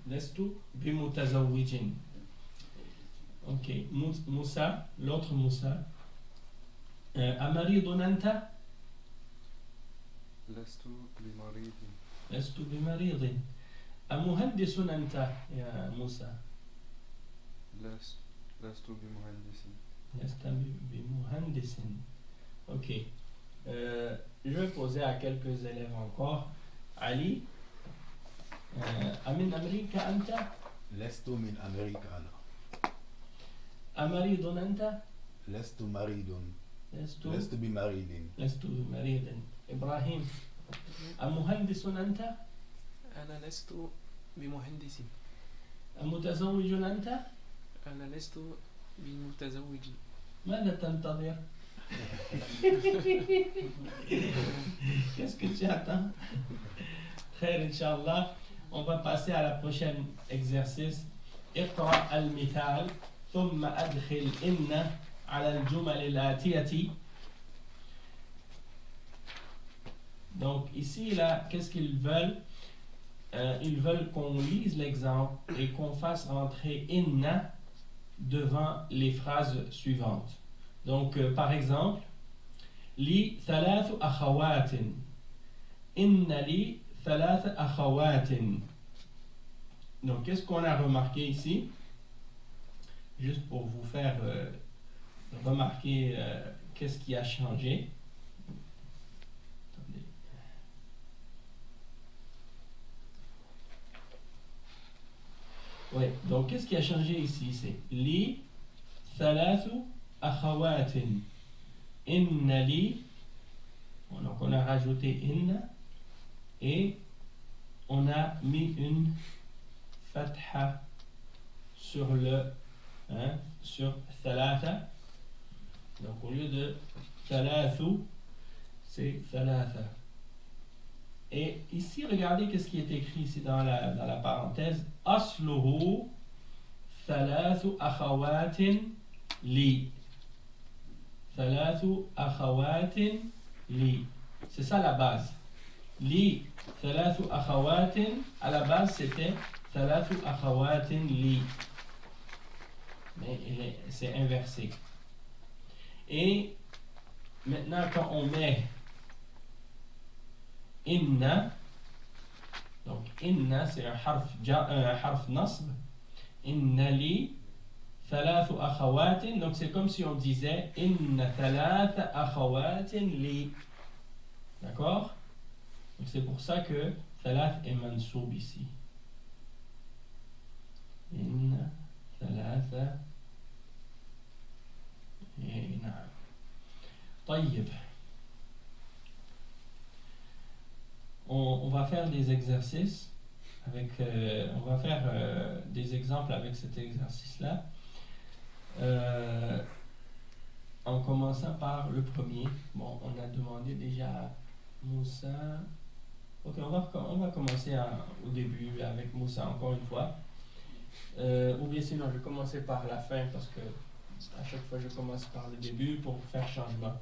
Lestu bimutazawijin. Ok. Moussa, l'autre Moussa. Amaridun anta? Lestu bimaridin. Amuhandisun anta, ya Moussa? لست بمهندس. لست بمهندس. Ok. Je vais poser à quelques élèves encore. Ali, Amin Amerika Anta? لست من أمريكا أنا. أمريض أنت؟ لست مريض. لست بمريض. لست بمريض. إبراهيم، أمهندس أنت؟ أنا لست بمهندس. أمتزوج أنت؟ أنا لست بمتزوج. ماذا تنتظر؟ Qu'est-ce que tu attends? Très Inch'Allah. On va passer à la prochaine exercice. اقرأ المثال ثم أدخل إن على الجمل الآتية. Donc ici là, qu'est-ce qu'ils veulent? Ils veulent qu'on lise l'exemple et qu'on fasse rentrer inna devant les phrases suivantes. Donc par exemple, li thalathu akhawatin. Inna li thalathu akhawatin. Donc qu'est-ce qu'on a remarqué ici? Juste pour vous faire remarquer qu'est-ce qui a changé. Oui, donc qu'est-ce qui a changé ici? C'est li thalathu akhawatin. Inna li. Donc on a rajouté inna et on a mis une fatha sur le sur thalatha. Donc au lieu de thalathu, c'est thalatha. Et ici, regardez qu'est-ce qui est écrit ici dans la parenthèse. Asluhu thalathu akhawatin li. Thalathu akhawatin li. C'est ça la base. Li thalathu akhawatin, à la base c'était thalathu akhawatin li. Mais c'est inversé. Et maintenant, quand on met inna, donc inna c'est un harf nasb. Inna li thalathu akhawatin, donc c'est comme si on disait inna thalatha akhawatin li. D'accord? Donc c'est pour ça que thalath est mansoub ici. Inna thalatha. نعم. طيب. On va faire des exercices avec on va faire des exemples avec cet exercice-là. En commençant par le premier. Bon, on a demandé déjà à Moussa. Ok, on va commencer au début avec Moussa encore une fois. Ou bien sinon, je vais commencer par la fin parce que à chaque fois, je commence par le début pour faire changement.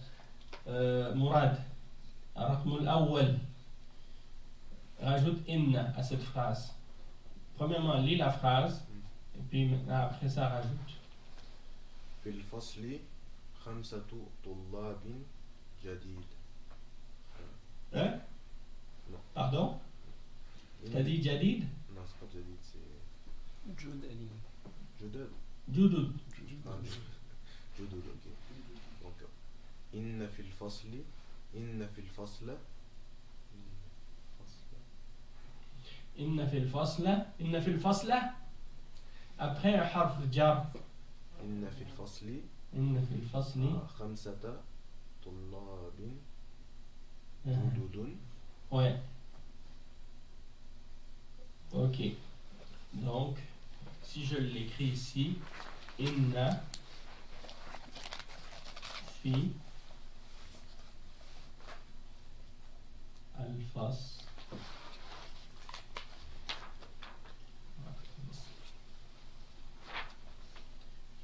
Mourad, Araqmul Awwal, rajoute inna à cette phrase. Premièrement, lis la phrase, et puis maintenant, après ça, rajoute. في الفصل 5 طلاب جديد. Hein? Non. Pardon? T'as dit jadid? Non, c'est pas jadid, c'est Judali. Judud. Judud. جدد اوكي. Donc إن في الفصل إن في الفصل إن في الفصل إن في الفصل après un harf jar. إن في الفصل إن في الفصل 5 طلاب آه. جدد. Ouais. Ok. Donc, si je l'écris ici, inna fi al-fasl.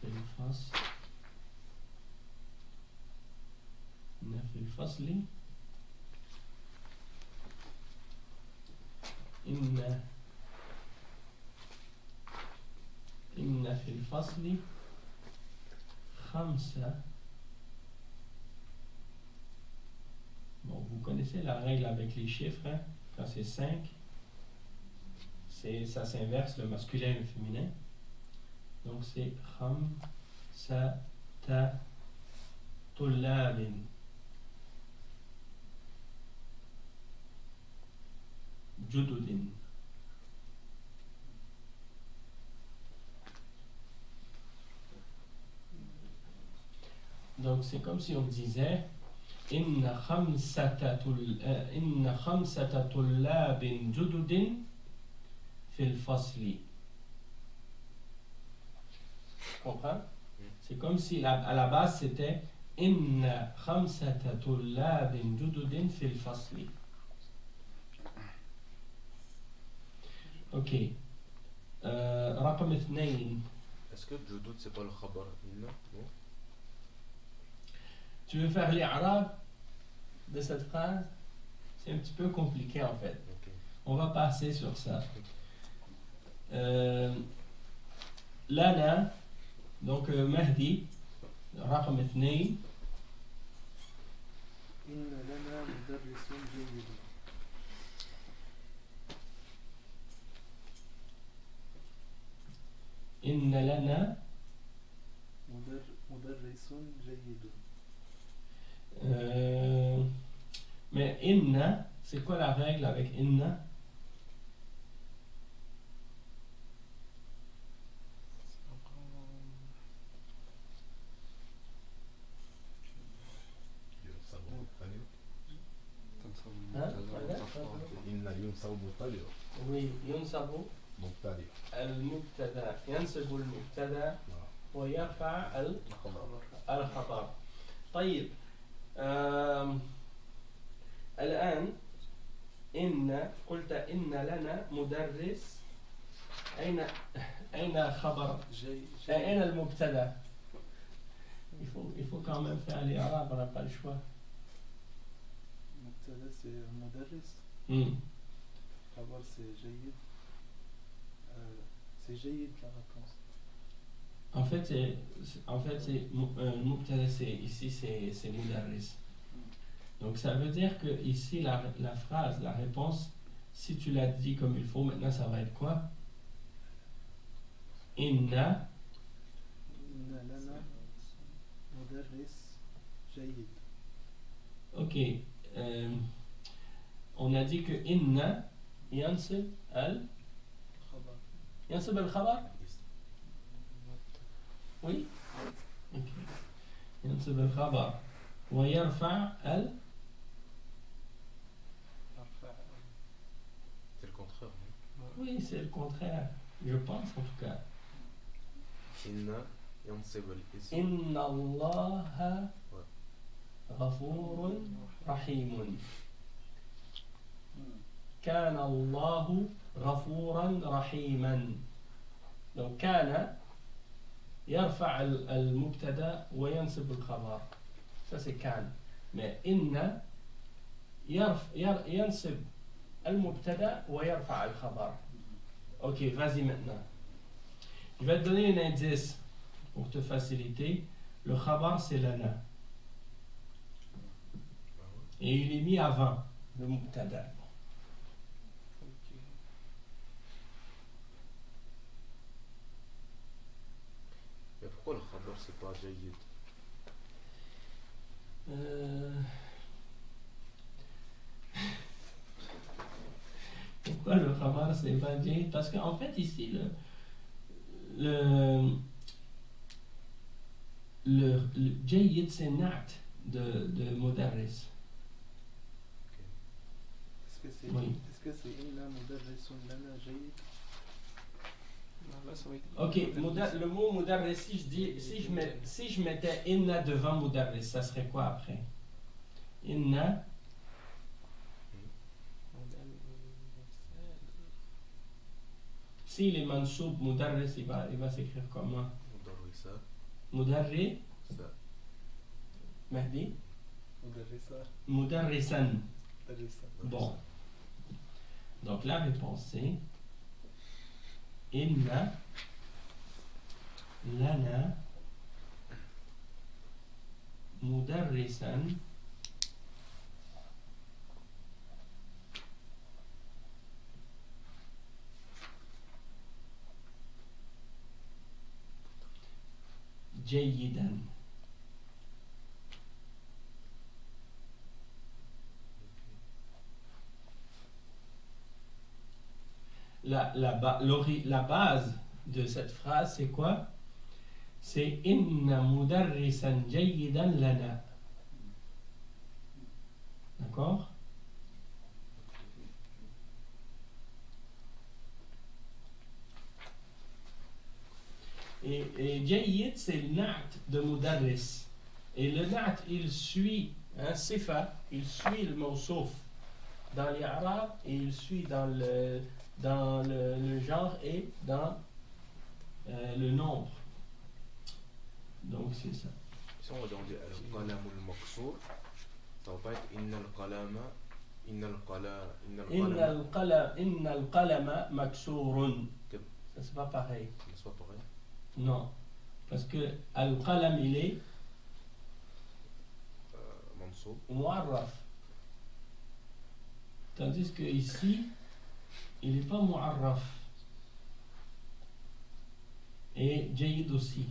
في الفصل إن في الفصل إن في الفصل 5. Bon, vous connaissez la règle avec les chiffres, hein? Quand c'est 5, ça s'inverse le masculin et le féminin. Donc c'est khamsata tullabin. Jududin. Donc c'est comme si on disait inna khamsata tullabin jududin fil fasli. Tu comprends? C'est comme si à la base c'était inna khamsata tullabin jududin fil fasli. Ok. رقم 2. Est-ce que جدد c'est pas le khabar inna? Non? Tu veux faire l'irab de cette phrase? C'est un petit peu compliqué en fait. Okay. On va passer sur ça. Lana, donc Mahdi, رقم 2. إن لنا مدرس جيد. إن لنا مدرس جيد. Mais inna, c'est quoi la règle avec inna? ينصب مبتدأ. Oui, ينصب مبتدأ. المبتدا، ينصب المبتدا ويرفع الخبر. طيب الآن إن قلت إن لنا مدرس، أين خبر؟ أين المبتدا؟ Il faut quand même faire les arabes, on n'a pas le choix. مبتدا c'est مدرس. خبر c'est جيد. C'est جيد la réponse. En fait, mubtada, ici c'est mudarris. Donc ça veut dire que ici la phrase, la réponse, si tu l'as dit comme il faut, maintenant ça va être quoi? Inna lana mudarris جيد. Ok. On a dit que inna yansib al-khabar. Oui. Ok. Yansib al-khabar. Wa yarfa al. C'est le contraire. Oui, c'est le contraire. Je pense en tout cas. Inna yansib al-ism. Inna Allah غفور رحيم. كان الله غفورا رحيما. لو كان يرفع المبتدا وينصب الخبر، ça c'est كان. mais إن ينصب المبتدا ويرفع الخبر. Ok, vas-y maintenant. Je vais te donner un indice pour te faciliter. Le khabar c'est lana. Et il est mis avant le mubtada. Mais pourquoi le khabar c'est pas jayyid? Pourquoi le khabar c'est pas jayyid? Parce qu'en fait ici le jayyid c'est na'at de mudarris. Oui. Est-ce que c'est inna mudarrisun lana jayyid? Ok, le mot mudarris, si je mettais inna devant mudarris, ça serait quoi après? Inna. S'il est mansoub, mudarris, il va s'écrire comment? Mudarris. Mahdi. Mudarrisan. Bon. Donc la réponse c'est Inna lana mudarrisan jayidan. La base de cette phrase, c'est quoi? C'est Inna mudarrisan jayidan lana. D'accord? Et jayid, c'est le na'at de mudarris. Et le na'at, il suit un sifa, il suit le mawsouf dans les arabes et il suit dans le genre et dans le nombre. Donc c'est ça. Si on va demander al-qalam al-maqsour, ça va pas être inna al-qalama maksourun. Ça c'est pas pareil. C'est pas pareil? Non. Parce que al-qalam il est mansoub, mu'arraf. Tandis que ici il n'est pas mu'arraf. Et jayyid aussi.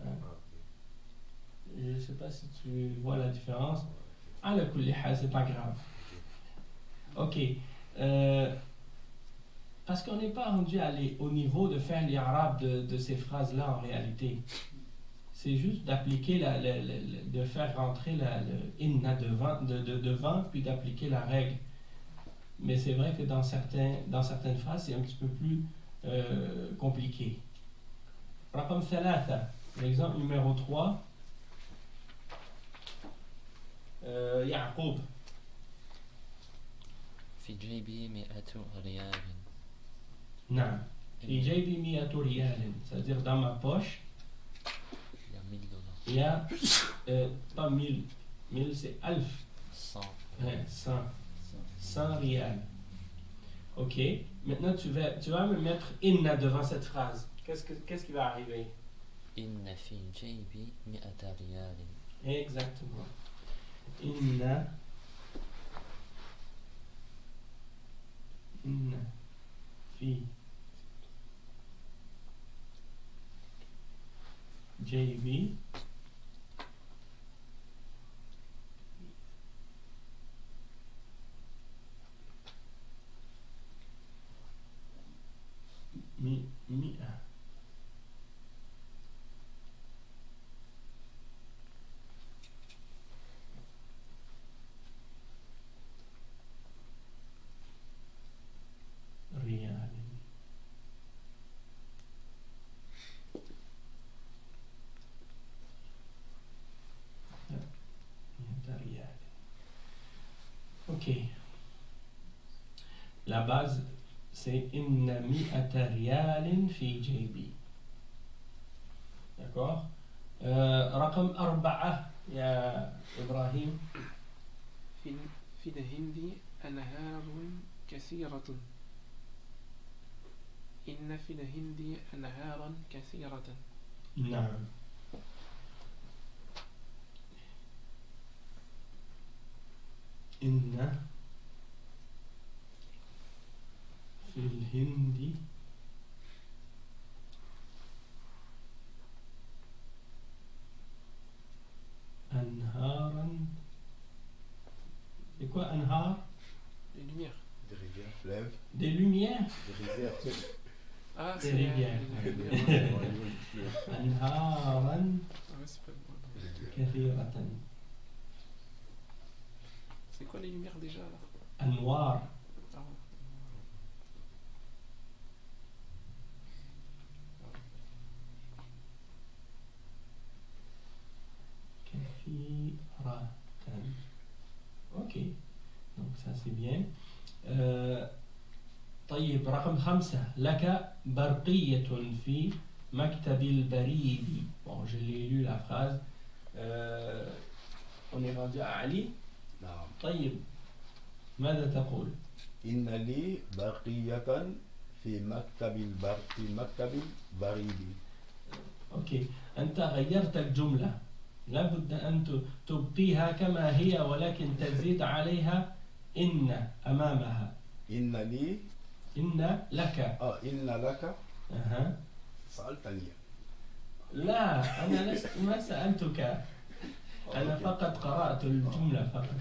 Hein? Je ne sais pas si tu vois la différence. Ah, le kulliha, c'est pas grave. Ok. Parce qu'on n'est pas rendu au niveau de faire l'irab de ces phrases-là en réalité. C'est juste d'appliquer, de faire rentrer le inna devant, puis d'appliquer la règle. mais c'est vrai que dans certaines phrases, c'est un petit peu plus compliqué. رقم 3, l'exemple numéro 3, يعقوب. في جيبي 100 ريال. نعم. في جيبي 100 ريال. C'est-à-dire dans ma poche, il y a 1000 dollars. Il y a pas 1000. 1000 c'est 1000. 100. 100 rial. Ok. Maintenant tu vas me mettre inna devant cette phrase. Qu'est-ce qui va arriver? إن في جيبي 100 ريال. Exactement. Inna fi jaybi مئة ريال. Ok. La base c'est inna mi'ata riyalin fi jaybi. D'accord. رقم 4 يا إبراهيم. في الهند أنهار كثيرة. إن في الهند أنهارا كثيرة. نعم. إن في الهند أنهارا. C'est quoi أنهار? Les lumières. Des rivières, fleuves. Des lumières. Des rivières. Ah, Des rivières. أنهارا كثيرة. C'est quoi les lumières déjà là? أنوار. كثيرة. Ok, donc ça c'est bien. طيب رقم 5 لك برقية في مكتب البريد. Bon, je l'ai lu la phrase. On est rendu à Ali. نعم. طيب ماذا تقول؟ إن لي بقية في مكتب البريد. أوكي، أنت غيرت الجملة، لابد أن تبقيها كما هي ولكن تزيد عليها إن أمامها. إن لي. إن لك. إن لك. أها. سألتني. لا، أنا ما سألتك، أنا فقط قرأت الجملة فقط.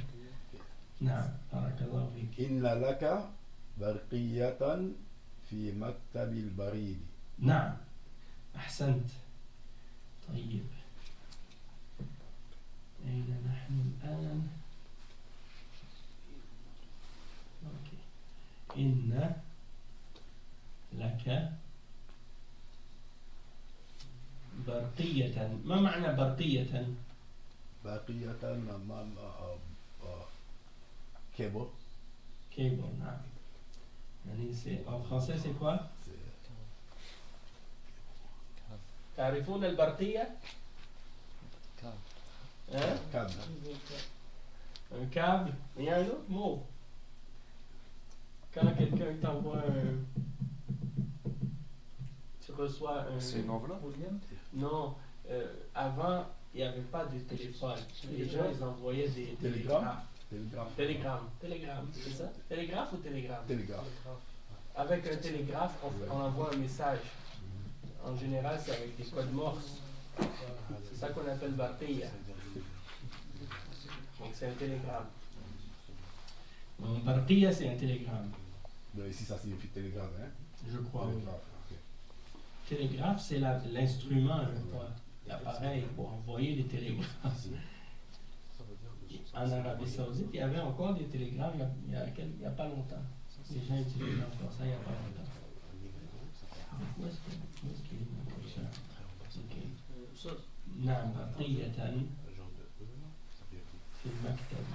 نعم، بارك الله فيك. إن لك برقية في مكتب البريد. نعم، أحسنت. طيب، أين نحن الآن؟ أوكي. إن لك برقية. ما معنى برقية؟ برقية كيبل. كيبل، نعم. يعني en français c'est quoi؟ تعرفون البرقية؟ câble. Un câble. Il y a un autre mot. Quand quelqu'un t'envoie tu reçois un... C'est une enveloppe? Non. Avant, il n'y avait pas de téléphone. Les gens, ils envoyaient des télégrammes. Télégramme, c'est ça? Télégraphe ou télégramme? Télégraphe. Avec un télégraphe, on envoie un message. En général, c'est avec des codes morse. C'est ça qu'on appelle barqiyya. Donc c'est un télégramme. Barqiyya, c'est un télégramme. Mais ici, ça signifie télégramme, hein? Je crois, oui. Okay. Télégraphe, c'est l'instrument, je crois, l'appareil pour envoyer les télégrammes. en Arabie Saoudite, il y avait encore des télégrammes il n'y a pas longtemps. Les gens utilisaient encore ça il n'y a pas longtemps. Où est-ce qu'il est comme ça? Ok. نعم بقية في المكتب.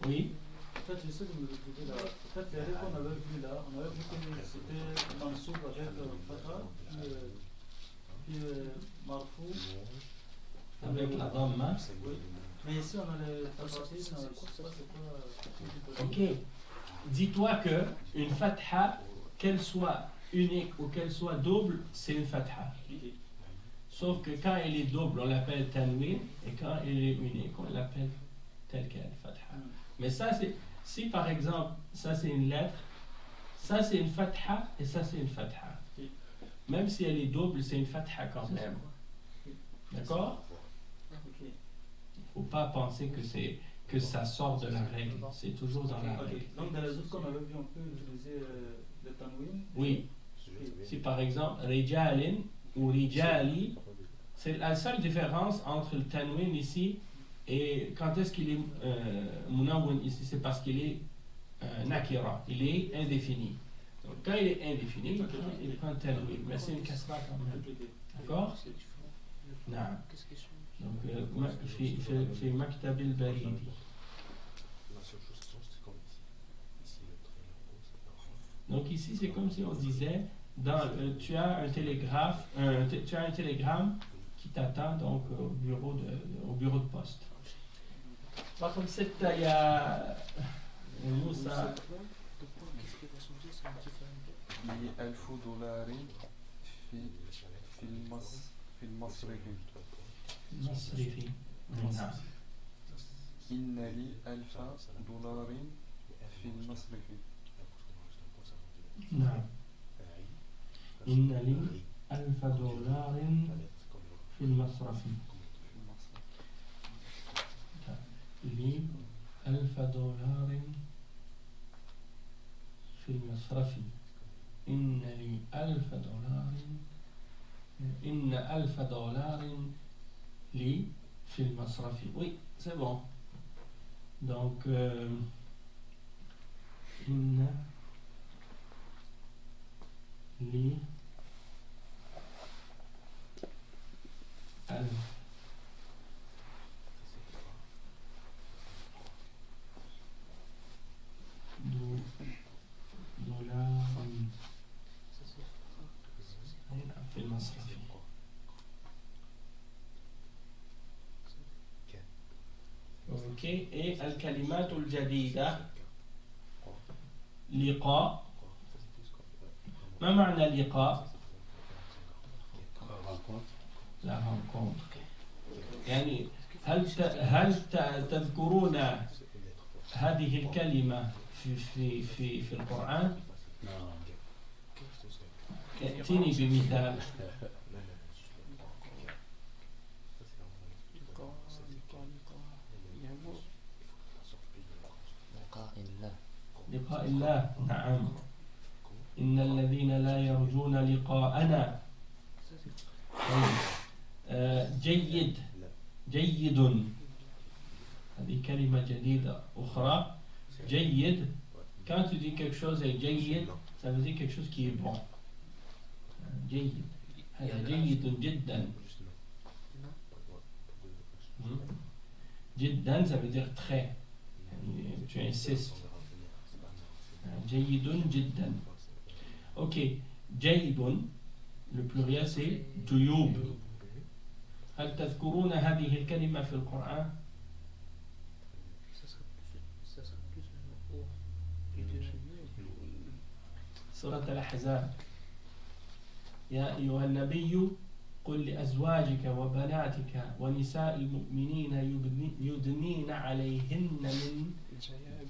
Oui. En fait, j'essaie de me retrouver là. En fait, les règles qu'on avait vues là, on avait vu que c'était Mansoub avec Fatha, puis Marfou. Avec la dhamma. Oui. Mais ici, on a les tabatis, c'est quoi? Ok. Dis-toi que une fatha, qu'elle soit unique ou qu'elle soit double, c'est une fatha. Sauf que quand elle est double, on l'appelle tanwin, et quand elle est unique, on l'appelle telle quelle, fatha. Mais ça, c'est, si par exemple, ça c'est une lettre, ça c'est une fatha, et ça c'est une fatha. Même si elle est double, c'est une fatha quand même. D'accord? Il ne faut pas penser que ça sort de la règle. C'est toujours dans la règle. Donc dans les autres qu'on avait vu, on peut utiliser le tanwin? Oui. Si par exemple, rijalin ou rijali, c'est la seule différence entre le tanwin ici et quand est-ce qu'il est munawwin ici, c'est parce qu'il est nakira, il est indéfini. Donc quand il est indéfini, il prend le tanwin, mais c'est une kasra quand même. D'accord? Non. Donc, في مكتب البريد. Donc ici c'est comme si on disait tu as un télégramme qui t'attend donc au bureau de poste. رقم 6 يا موسى. $1000 في المصرفي. مصرفي. نعم. إن لي $1000 في المصرفي. نعم. إن لي $1000 في المصرف. لي $1000 في المصرف. إن لي $1000. إن $1000 لي في المصرف. Oui, c'est bon. Donc, إن لي $1000 في المصرف. اوكي. et الكلمات الجديدة لقاء. ما معنى لقاء؟ لا rencontre. يعني هل تذكرون هذه الكلمة في القرآن؟ ائتني بمثال. لقاء الله. نعم. إن الذين لا يرجون لقاءنا. جيد. جيد. هذه كلمة جديدة أخرى. جيد. Quand tu dis quelque chose est جيد, ça veut dire quelque chose qui est bon. جيد. هذا جيد جدا. جدا, ça veut dire très. Tu insistes. جيد جدا. Ok. جيب, le pluriel c'est جيوب. هل تذكرون هذه الكلمة في القرآن؟ سورة الأحزاب. يا أيها النبي قل لأزواجك وبناتك ونساء المؤمنين يدنين عليهن من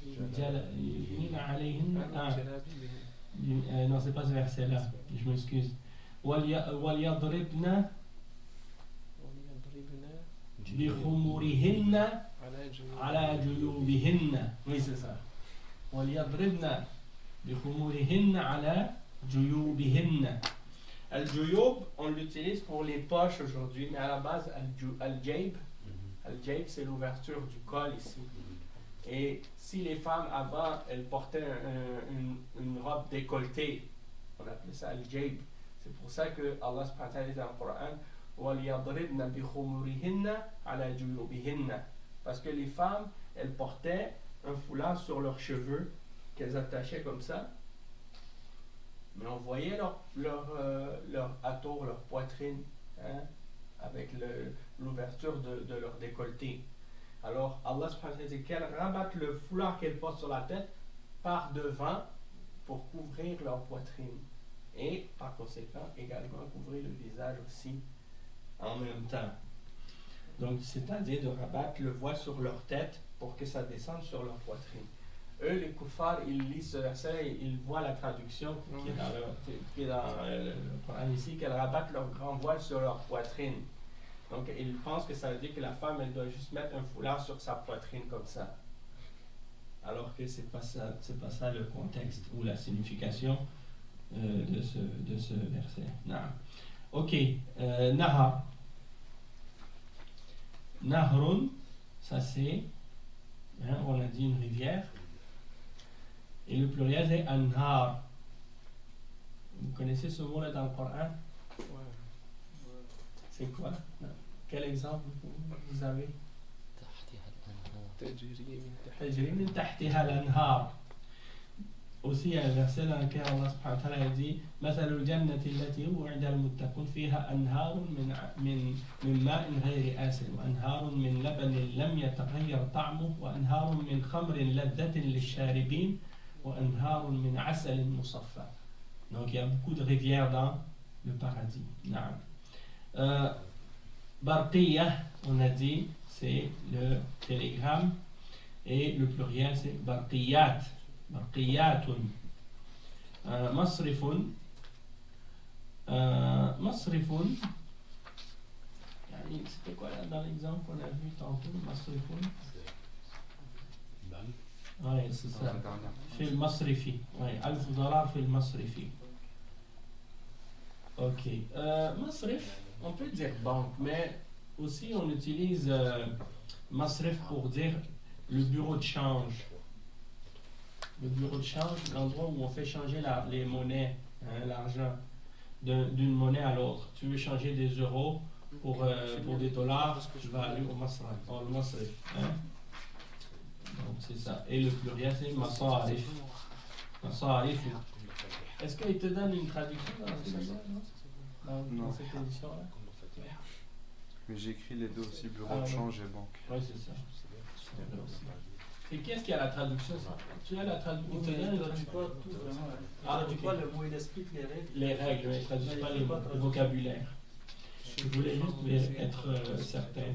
يدنين عليهن non, c'est pas ce verset là, je m'excuse. وليضربن بخمورهن على جيوبهن. Oui, c'est ça. وليضربن بخمورهن على جيوبهن. Al-Juyub, on l'utilise pour les poches aujourd'hui, mais à la base, Al-Jayb, Al-Jayb, c'est l'ouverture du col ici. Et si les femmes avant, elles portaient une robe décolletée, on appelait ça Al-Jayb. C'est pour ça que Allah subhanahu wa ta'ala dit dans le Coran, وَلْيَضْرِبْنَ بِخُمُرِهِنَّ عَلَى جُيُوبِهِنَّ. Parce que les femmes, elles portaient un foulard sur leurs cheveux qu'elles attachaient comme ça. Mais on voyait leur atour, leur poitrine, hein, avec l'ouverture de leur décolleté. Alors, Allah subhanahu wa ta'ala dit qu'elles rabattent le foulard qu'elles portent sur la tête par devant pour couvrir leur poitrine. Et, par conséquent, également couvrir le visage aussi en même temps. Donc, c'est-à-dire de rabattre le voile sur leur tête pour que ça descende sur leur poitrine. Eux, les kuffars, ils lisent ce verset et ils voient la traduction qui est dans le Coran ici, qu'elles rabattent leur grand voile sur leur poitrine. Donc, ils pensent que ça veut dire que la femme, elle doit juste mettre un foulard sur sa poitrine comme ça. Alors que c'est pas ça le contexte ou la signification de ce verset. Nah. Ok, Nahar. Nahrun, ça c'est, hein, on a dit une rivière. Et le pluriel c'est Anhar. Vous connaissez ce mot-là dans le Coran? C'est quoi? Quel exemple vous avez? تجري من تحتها الأنهار. Aussi, il y a un verset dans lequel Allah subhanahu wa ta'ala dit مثل الجنة التي وعد المتقون فيها أنهار من ماء غير آسن وأنهار من لبن لم يتغير طعمه وأنهار من خمر لذة للشاربين وأنهار من عسل مصفى. Donc il y a beaucoup de rivières dans le paradis. Barqiyah, on a dit, c'est le télégramme et le pluriel c'est barqiyat. Barqiyatun. Masrifun. Masrifun. C'était quoi là dans l'exemple qu'on a vu tantôt? Masrifun. Oui, c'est ça. Fil masrifi. Oui, $1000 fil masrifi. Ok. Masrif, on peut dire banque, mais aussi on utilise masrif pour dire le bureau de change. Le bureau de change, l'endroit où on fait changer les monnaies, hein, l'argent, d'une monnaie à l'autre. Tu veux changer des euros pour des dollars, tu vas aller au masrif. Hein? Donc c'est ça. Et le pluriel c'est masarif. Masarif. Est-ce qu'il te donne une traduction dans cette édition-là? Mais j'écris les deux aussi, bureau de change et banque. Oui, c'est ça. Et qu'est-ce qu'il y a la traduction? Tu as la traduction? Il ne traduit pas tout vraiment. Il ne traduit pas le mot, il explique les règles. Les règles, il ne traduit pas le vocabulaire. Je voulais juste être certain.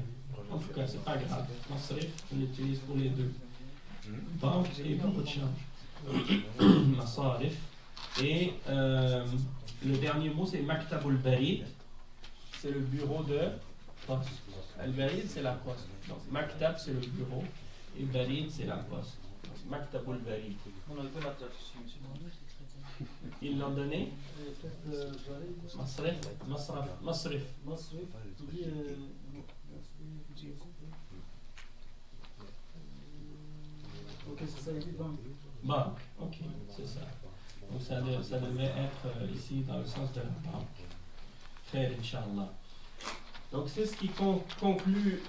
En tout cas, c'est pas grave. Masrif, on l'utilise pour les deux. Banque et bureau de change. Masarif. Et le dernier mot, c'est Maktabul Barid. C'est le bureau de poste. Al-Barid, c'est la poste. Donc, Maktab, c'est le bureau. Et Barid, c'est la poste. Maktabul Barid. On a fait la traduction. Ils l'ont donné? Masrif. Masrif. Masrif. Ok, c'est ça, il dit banque. Banque, ok, c'est ça. Donc ça devait être ici dans le sens de la banque. Khair, Inch'Allah. Donc c'est ce qui conclut